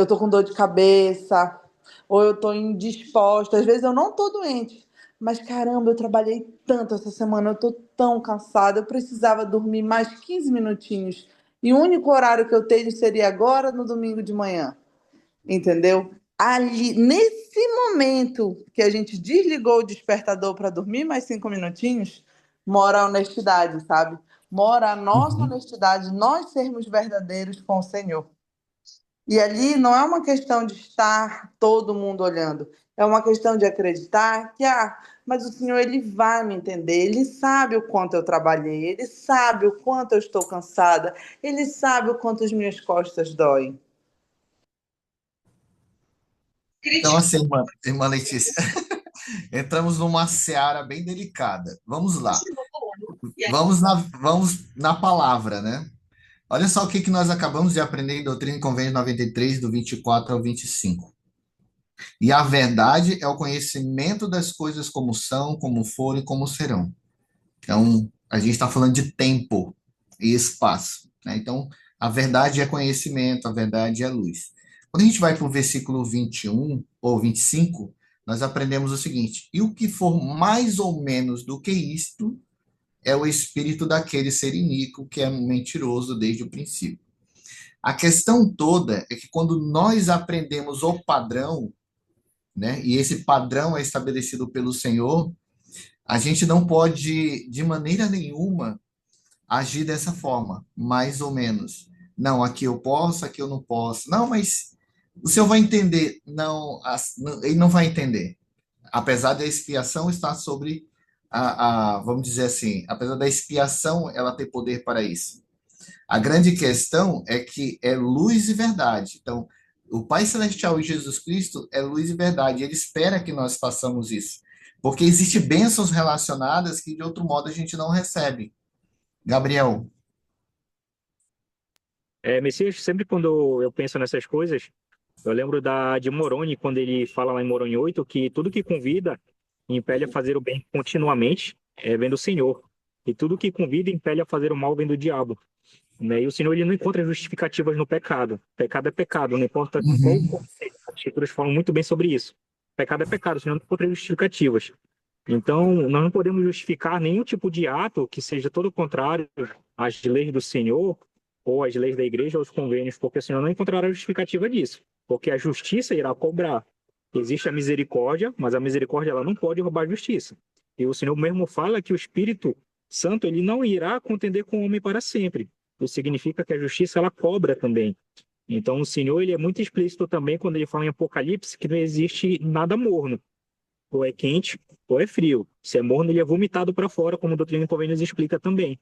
tô com dor de cabeça, ou eu tô indisposta, às vezes eu não tô doente, mas caramba, eu trabalhei tanto essa semana, eu tô tão cansada, eu precisava dormir mais 15 minutinhos. E o único horário que eu tenho seria agora no domingo de manhã, entendeu? Ali, nesse momento que a gente desligou o despertador para dormir mais 5 minutinhos, mora a honestidade, sabe? Mora a nossa Uhum. honestidade, nós sermos verdadeiros com o Senhor. E ali não é uma questão de estar todo mundo olhando, é uma questão de acreditar que, mas o Senhor, ele vai me entender, ele sabe o quanto eu trabalhei, ele sabe o quanto eu estou cansada, ele sabe o quanto as minhas costas doem. Então, assim, irmã Letícia, entramos numa seara bem delicada. Vamos lá. Vamos na palavra, né? Olha só o que nós acabamos de aprender em Doutrina e Convênio 93, do 24 ao 25. E a verdade é o conhecimento das coisas como são, como foram e como serão. Então, a gente está falando de tempo e espaço, né? Então, a verdade é conhecimento, a verdade é luz. Quando a gente vai para o versículo 21 ou 25, nós aprendemos o seguinte: e o que for mais ou menos do que isto é o espírito daquele ser iníquo que é mentiroso desde o princípio. A questão toda é que quando nós aprendemos o padrão, né, e esse padrão é estabelecido pelo Senhor, a gente não pode, de maneira nenhuma, agir dessa forma, mais ou menos. Não, aqui eu posso, aqui eu não posso. Não, mas o senhor vai entender. Não, ele não vai entender. Apesar da expiação estar sobre vamos dizer assim, apesar da expiação ela ter poder para isso. A grande questão é que é luz e verdade. Então, o Pai Celestial e Jesus Cristo é luz e verdade. Ele espera que nós façamos isso. Porque existem bênçãos relacionadas que, de outro modo, a gente não recebe. Gabriel. Messias, sempre quando eu penso nessas coisas, eu lembro de Moroni, quando ele fala lá em Moroni 8, que tudo que convida impele a fazer o bem continuamente, vem do Senhor. E tudo que convida impele a fazer o mal vem do diabo. Né? E o Senhor, ele não encontra justificativas no pecado. Pecado é pecado, não importa qual Uhum. conceito. As Escrituras falam muito bem sobre isso. Pecado é pecado, o Senhor não encontra justificativas. Então, nós não podemos justificar nenhum tipo de ato que seja todo contrário às leis do Senhor, ou às leis da igreja, ou aos convênios, porque o Senhor não encontrará justificativa disso. Porque a justiça irá cobrar. Existe a misericórdia, mas a misericórdia ela não pode roubar a justiça. E o Senhor mesmo fala que o Espírito Santo ele não irá contender com o homem para sempre. Isso significa que a justiça ela cobra também. Então, o Senhor ele é muito explícito também quando ele fala em Apocalipse que não existe nada morno. Ou é quente, ou é frio. Se é morno, ele é vomitado para fora, como a Doutrina e Convênios explica também.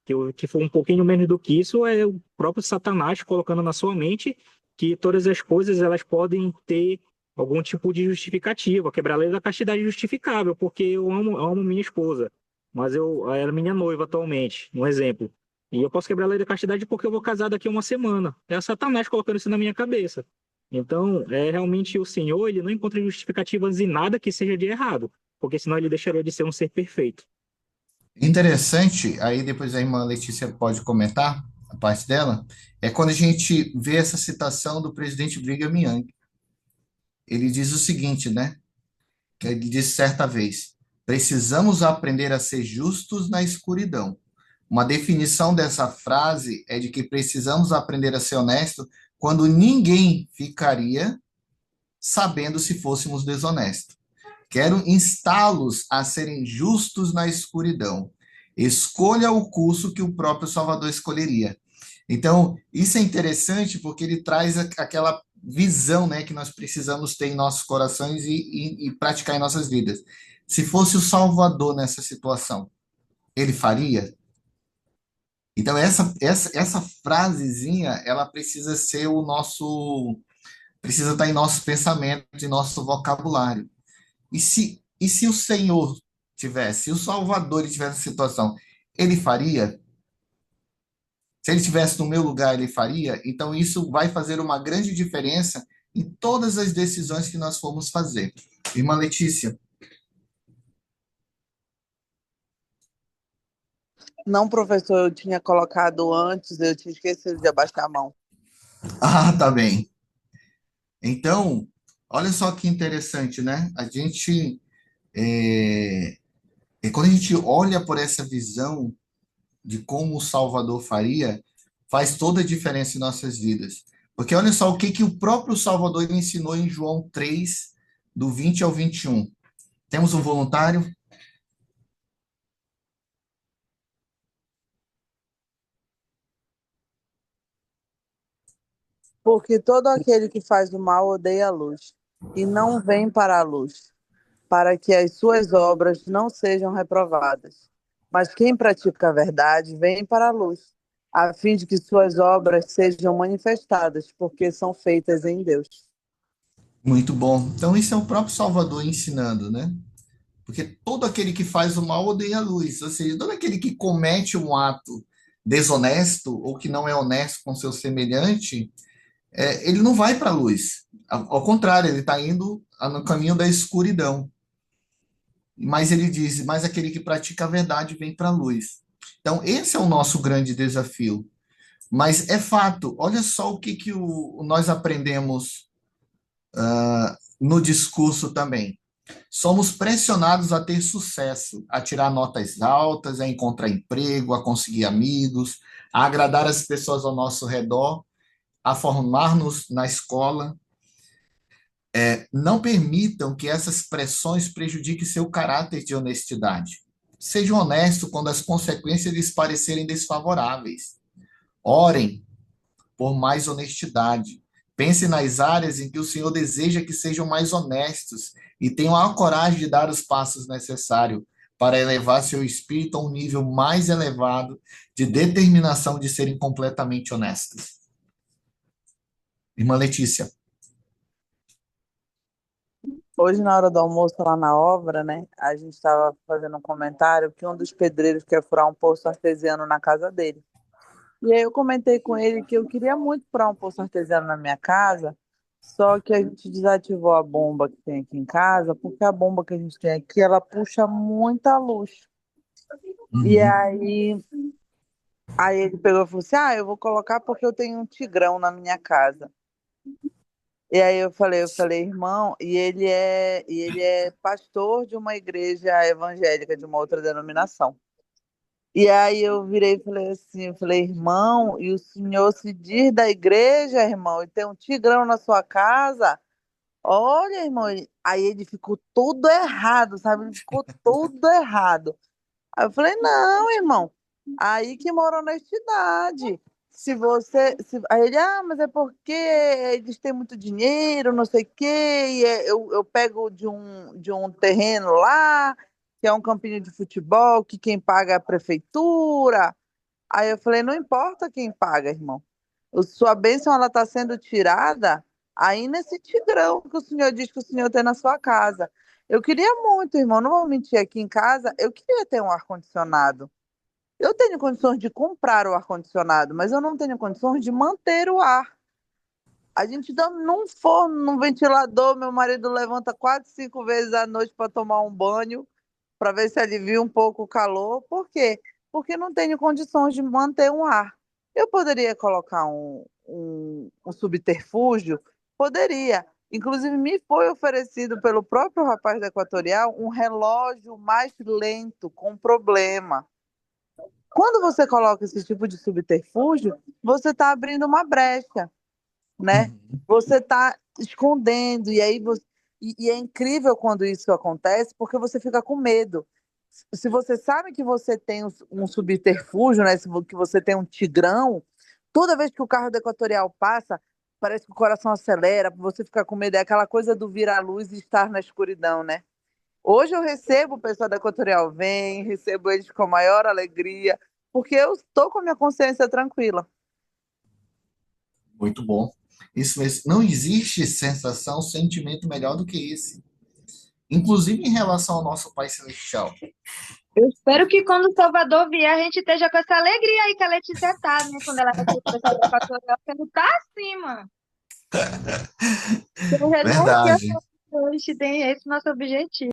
Que o que for um pouquinho menos do que isso é o próprio Satanás colocando na sua mente que todas as coisas elas podem ter algum tipo de justificativa. Quebrar a lei da castidade é justificável, porque eu amo minha esposa, mas ela é minha noiva atualmente, um exemplo. E eu posso quebrar a lei da castidade porque eu vou casar daqui a uma semana. É Satanás colocando isso na minha cabeça. Então, realmente o Senhor, ele não encontra justificativas em nada que seja de errado, porque senão ele deixaria de ser um ser perfeito. Interessante, aí depois a irmã Letícia pode comentar a parte dela, é quando a gente vê essa citação do presidente Brigham Young. Ele diz o seguinte, né? Que ele disse certa vez: precisamos aprender a ser justos na escuridão. Uma definição dessa frase é de que precisamos aprender a ser honesto quando ninguém ficaria sabendo se fôssemos desonestos. Quero instá-los a serem justos na escuridão. Escolha o curso que o próprio Salvador escolheria. Então, isso é interessante porque ele traz aquela visão, né, que nós precisamos ter em nossos corações e praticar em nossas vidas. Se fosse o Salvador nessa situação, ele faria? Então, essa frasezinha, ela precisa ser precisa estar em nosso pensamento, em nosso vocabulário. E se o Senhor tivesse, se o Salvador ele tivesse essa situação, ele faria? Se ele estivesse no meu lugar, ele faria? Então, isso vai fazer uma grande diferença em todas as decisões que nós formos fazer. Irmã Letícia. Não, professor, eu tinha colocado antes, eu tinha esquecido de abaixar a mão. Ah, tá bem. Então, olha só que interessante, né? Quando a gente olha por essa visão de como o Salvador faria, faz toda a diferença em nossas vidas. Porque olha só o que, que o próprio Salvador ele ensinou em João 3, do 20 ao 21. Temos um voluntário? Porque todo aquele que faz o mal odeia a luz e não vem para a luz, para que as suas obras não sejam reprovadas. Mas quem pratica a verdade vem para a luz, a fim de que suas obras sejam manifestadas, porque são feitas em Deus. Muito bom. Então, isso é o próprio Salvador ensinando, né? Porque todo aquele que faz o mal odeia a luz. Ou seja, todo aquele que comete um ato desonesto ou que não é honesto com seu semelhante, ele não vai para a luz. Ao contrário, ele está indo no caminho da escuridão. Mas ele diz, mas aquele que pratica a verdade vem para a luz. Então, esse é o nosso grande desafio. Mas é fato, olha só o que, que nós aprendemos no discurso também. Somos pressionados a ter sucesso, a tirar notas altas, a encontrar emprego, a conseguir amigos, a agradar as pessoas ao nosso redor, a formar-nos na escola. Não permitam que essas pressões prejudiquem seu caráter de honestidade. Sejam honestos quando as consequências lhes parecerem desfavoráveis. Orem por mais honestidade. Pense nas áreas em que o Senhor deseja que sejam mais honestos e tenham a coragem de dar os passos necessários para elevar seu espírito a um nível mais elevado de determinação de serem completamente honestos. Irmã Letícia. Hoje, na hora do almoço, lá na obra, né, a gente estava fazendo um comentário que um dos pedreiros quer furar um poço artesiano na casa dele. E aí eu comentei com ele que eu queria muito furar um poço artesiano na minha casa, só que a gente desativou a bomba que tem aqui em casa, porque a bomba que a gente tem aqui, ela puxa muita luz. E Uhum. aí ele pegou e falou assim, eu vou colocar porque eu tenho um tigrão na minha casa. E aí eu falei, irmão, e ele é pastor de uma igreja evangélica, de uma outra denominação. E aí eu virei e falei assim, eu falei, irmão, e o senhor se diz da igreja, irmão, e tem um tigrão na sua casa? Olha, irmão, aí ele ficou todo errado, sabe? Ele ficou todo errado. Aí eu falei, não, irmão, aí que mora a honestidade. Se você. Aí ele, mas é porque eles têm muito dinheiro, não sei o quê, e eu pego de um terreno lá, que é um campinho de futebol, que quem paga é a prefeitura. Aí eu falei, não importa quem paga, irmão. Sua bênção ela está sendo tirada aí nesse tigrão que o senhor diz que o senhor tem na sua casa. Eu queria muito, irmão, não vou mentir, aqui em casa, eu queria ter um ar-condicionado. Eu tenho condições de comprar o ar-condicionado, mas eu não tenho condições de manter o ar. A gente dá num forno, num ventilador, meu marido levanta 4, 5 vezes à noite para tomar um banho, para ver se alivia um pouco o calor. Por quê? Porque não tenho condições de manter um ar. Eu poderia colocar um subterfúgio? Poderia. Inclusive, me foi oferecido pelo próprio rapaz da Equatorial um relógio mais lento, com problema. Quando você coloca esse tipo de subterfúgio, você está abrindo uma brecha, né? Uhum. Você está escondendo, e aí e é incrível quando isso acontece, porque você fica com medo. Se você sabe que você tem um subterfúgio, né? Que você tem um tigrão, toda vez que o carro da Equatorial passa, parece que o coração acelera, você fica com medo. É aquela coisa do vir à luz e estar na escuridão, né? Hoje eu recebo o pessoal da Equatorial Vem, recebo eles com a maior alegria, porque eu estou com a minha consciência tranquila. Muito bom. Isso mesmo. Não existe sensação, sentimento melhor do que esse. Inclusive em relação ao nosso Pai Celestial. Eu espero que quando o Salvador vier, a gente esteja com essa alegria aí que a Letícia tá, né? Quando ela vai ter o pessoal da Equatorial, porque não tá assim, mano. Então, renúncia, Verdade. a gente tem esse nosso objetivo.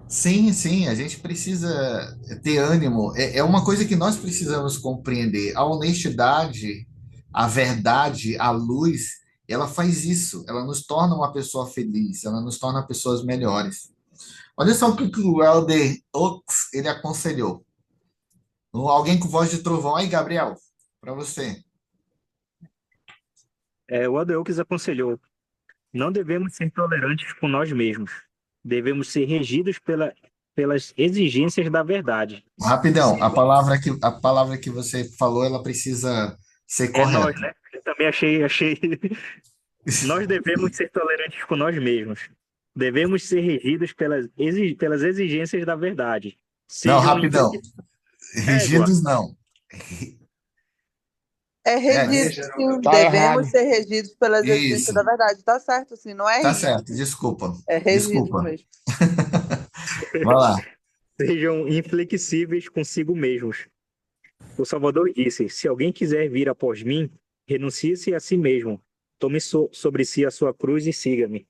Sim, sim, a gente precisa ter ânimo. É uma coisa que nós precisamos compreender. A honestidade, a verdade, a luz, ela faz isso. Ela nos torna uma pessoa feliz, ela nos torna pessoas melhores. Olha só o que o Elder Oaks, ele aconselhou. Alguém com voz de trovão aí, Gabriel, para você. O Adeoks aconselhou: não devemos ser tolerantes com nós mesmos. Devemos ser regidos pelas exigências da verdade. Rapidão, a palavra que você falou, ela precisa ser É nós, correta. né? Eu também achei. Nós devemos ser tolerantes com nós mesmos. Devemos ser regidos pelas exigências da verdade. Não, Sejam rapidão. inflexíveis. Égua. Regidos não. É É, regido, sim. Tá errado. Devemos ser regidos pelas exigências isso. da verdade. Tá certo, sim. Não é Tá rígido. certo. Desculpa. É regidos Desculpa. mesmo. Vai lá. Sejam inflexíveis consigo mesmos. O Salvador disse: se alguém quiser vir após mim, renuncie-se a si mesmo. Tome sobre si a sua cruz e siga-me.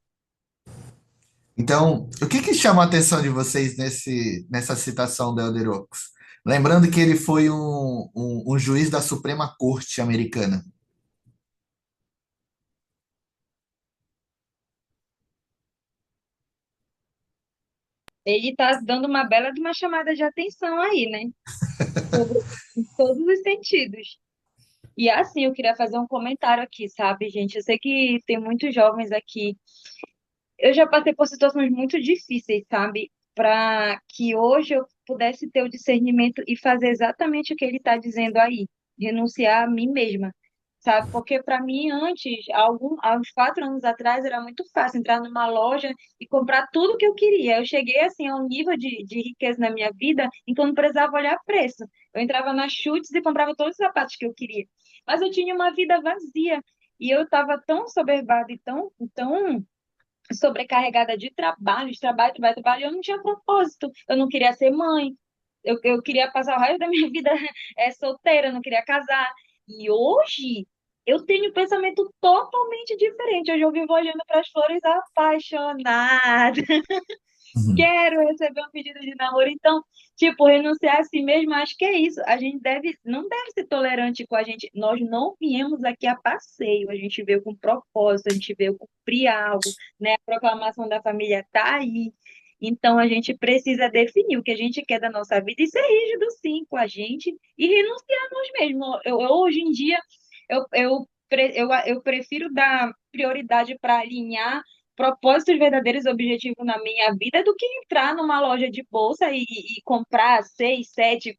Então, o que chama a atenção de vocês nessa citação do Elder Oaks? Lembrando que ele foi um juiz da Suprema Corte americana. Ele está dando uma bela de uma chamada de atenção aí, né? Em todos os sentidos. E assim, eu queria fazer um comentário aqui, sabe, gente? Eu sei que tem muitos jovens aqui. Eu já passei por situações muito difíceis, sabe? Para que hoje eu pudesse ter o discernimento e fazer exatamente o que ele está dizendo aí, renunciar a mim mesma, sabe? Porque para mim, antes, há uns 4 anos atrás, era muito fácil entrar numa loja e comprar tudo que eu queria. Eu cheguei, assim, a um nível de riqueza na minha vida em que eu não precisava olhar preço. Eu entrava na Chutes e comprava todos os sapatos que eu queria. Mas eu tinha uma vida vazia. E eu estava tão soberbada e tão sobrecarregada de trabalho, trabalho, trabalho, eu não tinha propósito, eu não queria ser mãe, eu queria passar o resto da minha vida solteira, eu não queria casar. E hoje eu tenho um pensamento totalmente diferente. Hoje eu vivo olhando para as flores apaixonada. Uhum. Quero receber um pedido de namoro. Então, tipo, renunciar a si mesmo, acho que é isso. A gente não deve ser tolerante com a gente. Nós não viemos aqui a passeio, a gente veio com propósito, a gente veio cumprir algo, né? A proclamação da família tá aí. Então, a gente precisa definir o que a gente quer da nossa vida e ser rígido, sim, com a gente e renunciar a nós mesmos. Hoje em dia, eu prefiro dar prioridade para alinhar propósitos verdadeiros e objetivos na minha vida do que entrar numa loja de bolsa e comprar 6, 7,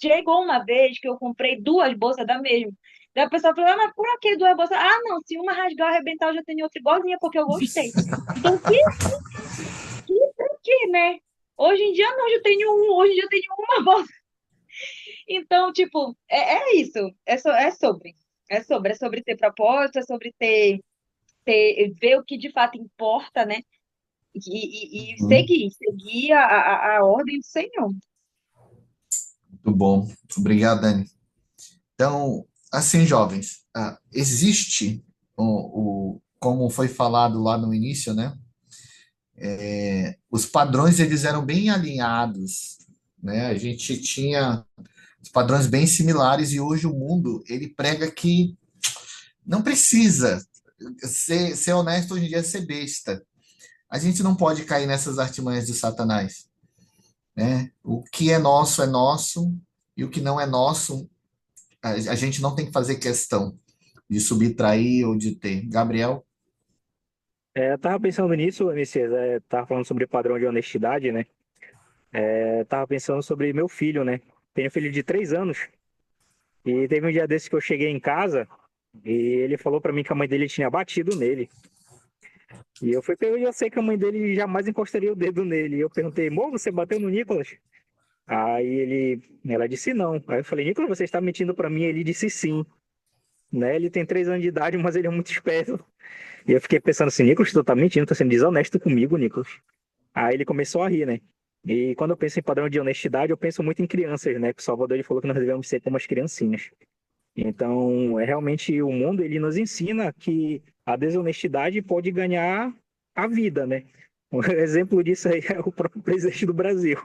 chegou uma vez que eu comprei 2 bolsas da mesma. Daí a pessoa falou, mas por que 2 bolsas? Ah, não, se uma rasgar ou arrebentar, eu já tenho outra igualzinha porque eu gostei. Então, que, né? Hoje em dia, não, hoje em dia eu tenho uma bolsa. Então, tipo, é isso. É sobre ter propósito, é sobre ver o que de fato importa, né? E Uhum. seguir a ordem do Senhor. Muito bom. Obrigado, Dani. Então, assim, jovens, existe como foi falado lá no início, né? Os padrões eles eram bem alinhados, né? A gente tinha os padrões bem similares e hoje o mundo ele prega que não precisa ser honesto hoje em dia é ser besta. A gente não pode cair nessas artimanhas de Satanás, né? O que é nosso e o que não é nosso, a gente não tem que fazer questão de subtrair ou de ter. Gabriel? Eu tava pensando nisso, Messias, tava falando sobre padrão de honestidade, né? Tava pensando sobre meu filho, né? Tenho um filho de 3 anos e teve um dia desses que eu cheguei em casa e ele falou pra mim que a mãe dele tinha batido nele. E eu sei que a mãe dele jamais encostaria o dedo nele. E eu perguntei, amor, você bateu no Nicolas? Ela disse não. Aí eu falei, Nicolas, você está mentindo pra mim? Ele disse sim. Né? Ele tem 3 anos de idade, mas ele é muito esperto. E eu fiquei pensando assim, Nicolas, tu tá mentindo, tá sendo desonesto comigo, Nicolas. Aí ele começou a rir, né? E quando eu penso em padrão de honestidade, eu penso muito em crianças, né? Que o Salvador ele falou que nós devemos ser como as criancinhas. Então, realmente o mundo ele nos ensina que a desonestidade pode ganhar a vida, né? Um exemplo disso aí é o próprio presidente do Brasil.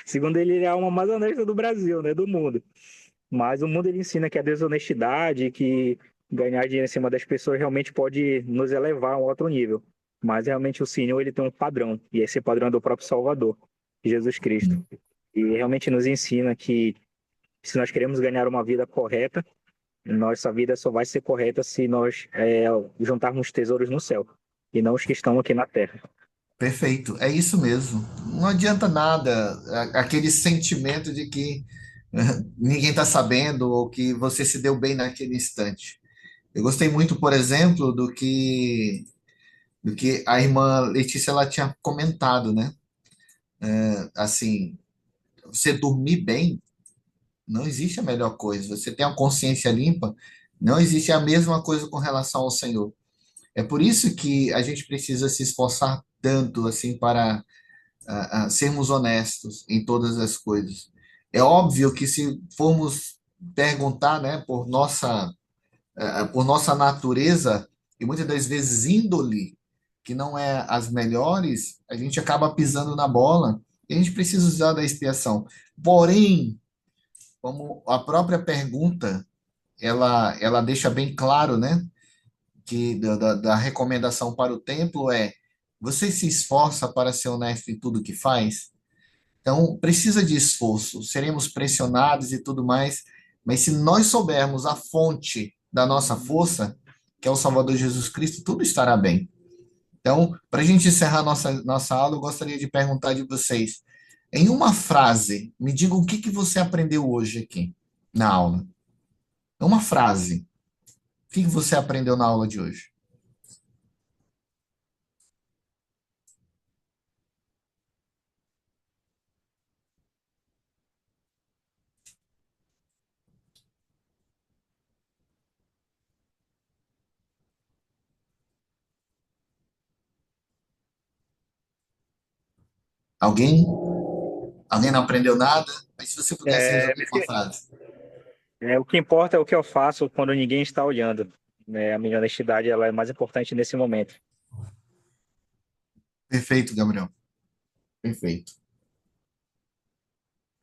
Segundo ele, ele é a alma mais honesta do Brasil, né? Do mundo. Mas o mundo ele ensina que a desonestidade, que ganhar dinheiro em cima das pessoas realmente pode nos elevar a um outro nível. Mas realmente o Senhor ele tem um padrão, e esse padrão é do próprio Salvador, Jesus Cristo. E realmente nos ensina que se nós queremos ganhar uma vida correta, Nossa vida só vai ser correta se nós juntarmos tesouros no céu e não os que estão aqui na terra. Perfeito, é isso mesmo. Não adianta nada aquele sentimento de que ninguém está sabendo ou que você se deu bem naquele instante. Eu gostei muito, por exemplo, do que a irmã Letícia ela tinha comentado, né? Assim, você dormir bem não existe a melhor coisa. Você tem a consciência limpa, não existe a mesma coisa com relação ao Senhor. É por isso que a gente precisa se esforçar tanto assim para sermos honestos em todas as coisas. É óbvio que se formos perguntar, né, por nossa natureza e muitas das vezes índole, que não é as melhores, a gente acaba pisando na bola e a gente precisa usar da expiação. Porém, como a própria pergunta ela deixa bem claro, né, que da recomendação para o templo é: você se esforça para ser honesto em tudo que faz? Então, precisa de esforço, seremos pressionados e tudo mais, mas se nós soubermos a fonte da nossa força, que é o Salvador Jesus Cristo, tudo estará bem. Então, para a gente encerrar nossa aula, eu gostaria de perguntar de vocês, em uma frase, me diga o que você aprendeu hoje aqui na aula. Uma frase. O que você aprendeu na aula de hoje? Alguém? Alguém não aprendeu nada? Mas se você pudesse É, resumir uma frase. o que importa é o que eu faço quando ninguém está olhando. A minha honestidade ela é mais importante nesse momento. Perfeito, Gabriel. Perfeito.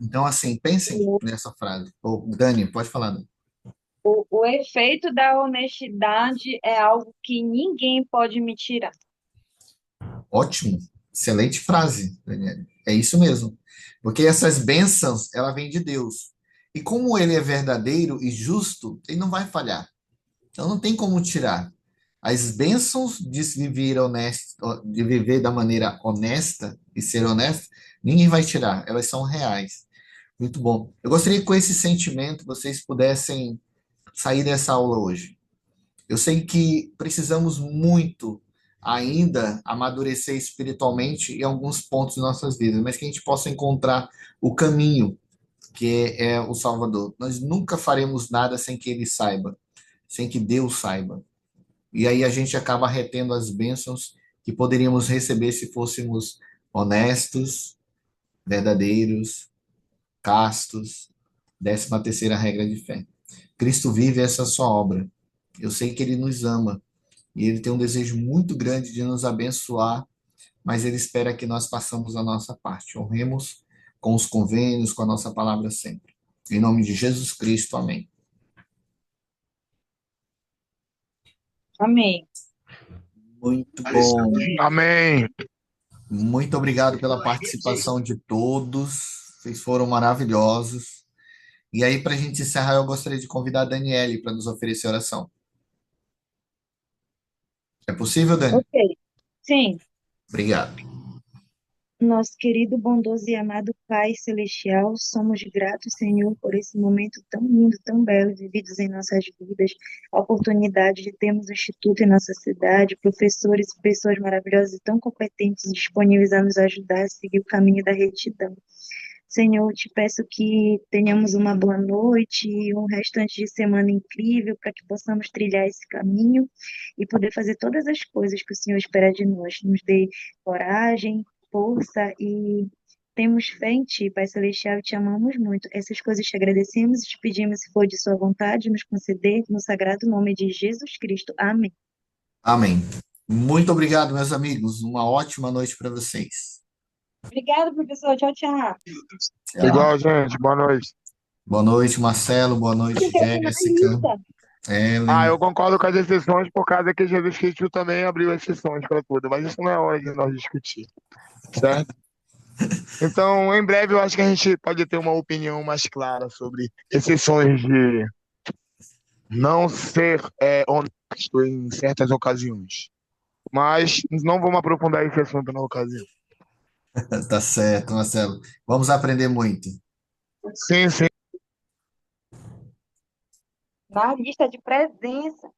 Então, assim, pensem nessa frase. Ô, Dani, pode falar, Dani. O efeito da honestidade é algo que ninguém pode me tirar. Ótimo. Excelente frase, Daniela. É isso mesmo. Porque essas bênçãos, ela vem de Deus. E como ele é verdadeiro e justo, ele não vai falhar. Então não tem como tirar. As bênçãos de se viver honesto, de viver da maneira honesta e ser honesto, ninguém vai tirar. Elas são reais. Muito bom. Eu gostaria que com esse sentimento vocês pudessem sair dessa aula hoje. Eu sei que precisamos muito ainda amadurecer espiritualmente em alguns pontos de nossas vidas, mas que a gente possa encontrar o caminho que é o Salvador. Nós nunca faremos nada sem que Ele saiba, sem que Deus saiba. E aí a gente acaba retendo as bênçãos que poderíamos receber se fôssemos honestos, verdadeiros, castos. 13ª regra de fé. Cristo vive essa sua obra. Eu sei que Ele nos ama e Ele tem um desejo muito grande de nos abençoar, mas Ele espera que nós façamos a nossa parte. Honremos com os convênios, com a nossa palavra sempre. Em nome de Jesus Cristo, amém. Amém. Muito bom. Amém. Muito obrigado pela participação de todos. Vocês foram maravilhosos. E aí, para a gente encerrar, eu gostaria de convidar a Daniele para nos oferecer oração. É possível, Dani? Ok. Sim. Obrigado. Nosso querido, bondoso e amado Pai Celestial, somos gratos, Senhor, por esse momento tão lindo, tão belo, vividos em nossas vidas, a oportunidade de termos um instituto em nossa cidade, professores e pessoas maravilhosas e tão competentes disponíveis a nos ajudar a seguir o caminho da retidão. Senhor, te peço que tenhamos uma boa noite e um restante de semana incrível para que possamos trilhar esse caminho e poder fazer todas as coisas que o Senhor espera de nós. Nos dê coragem, força e temos fé em Ti, Pai Celestial, e te amamos muito. Essas coisas te agradecemos e te pedimos, se for de Sua vontade, nos conceder no sagrado nome de Jesus Cristo. Amém. Amém. Muito obrigado, meus amigos. Uma ótima noite para vocês. Obrigada, professor. Tchau, tchau. Tchau. Igual, gente. Boa noite. Boa noite, Marcelo. Boa noite, Jéssica, Ellen. Eu concordo com as exceções por causa que Jesus Cristo também abriu exceções para tudo, mas isso não é hora de nós discutir, certo? Então, em breve, eu acho que a gente pode ter uma opinião mais clara sobre exceções não ser honesto em certas ocasiões. Mas não vamos aprofundar esse assunto na ocasião. Tá certo, Marcelo. Vamos aprender muito. Sim, sim. Na lista de presença.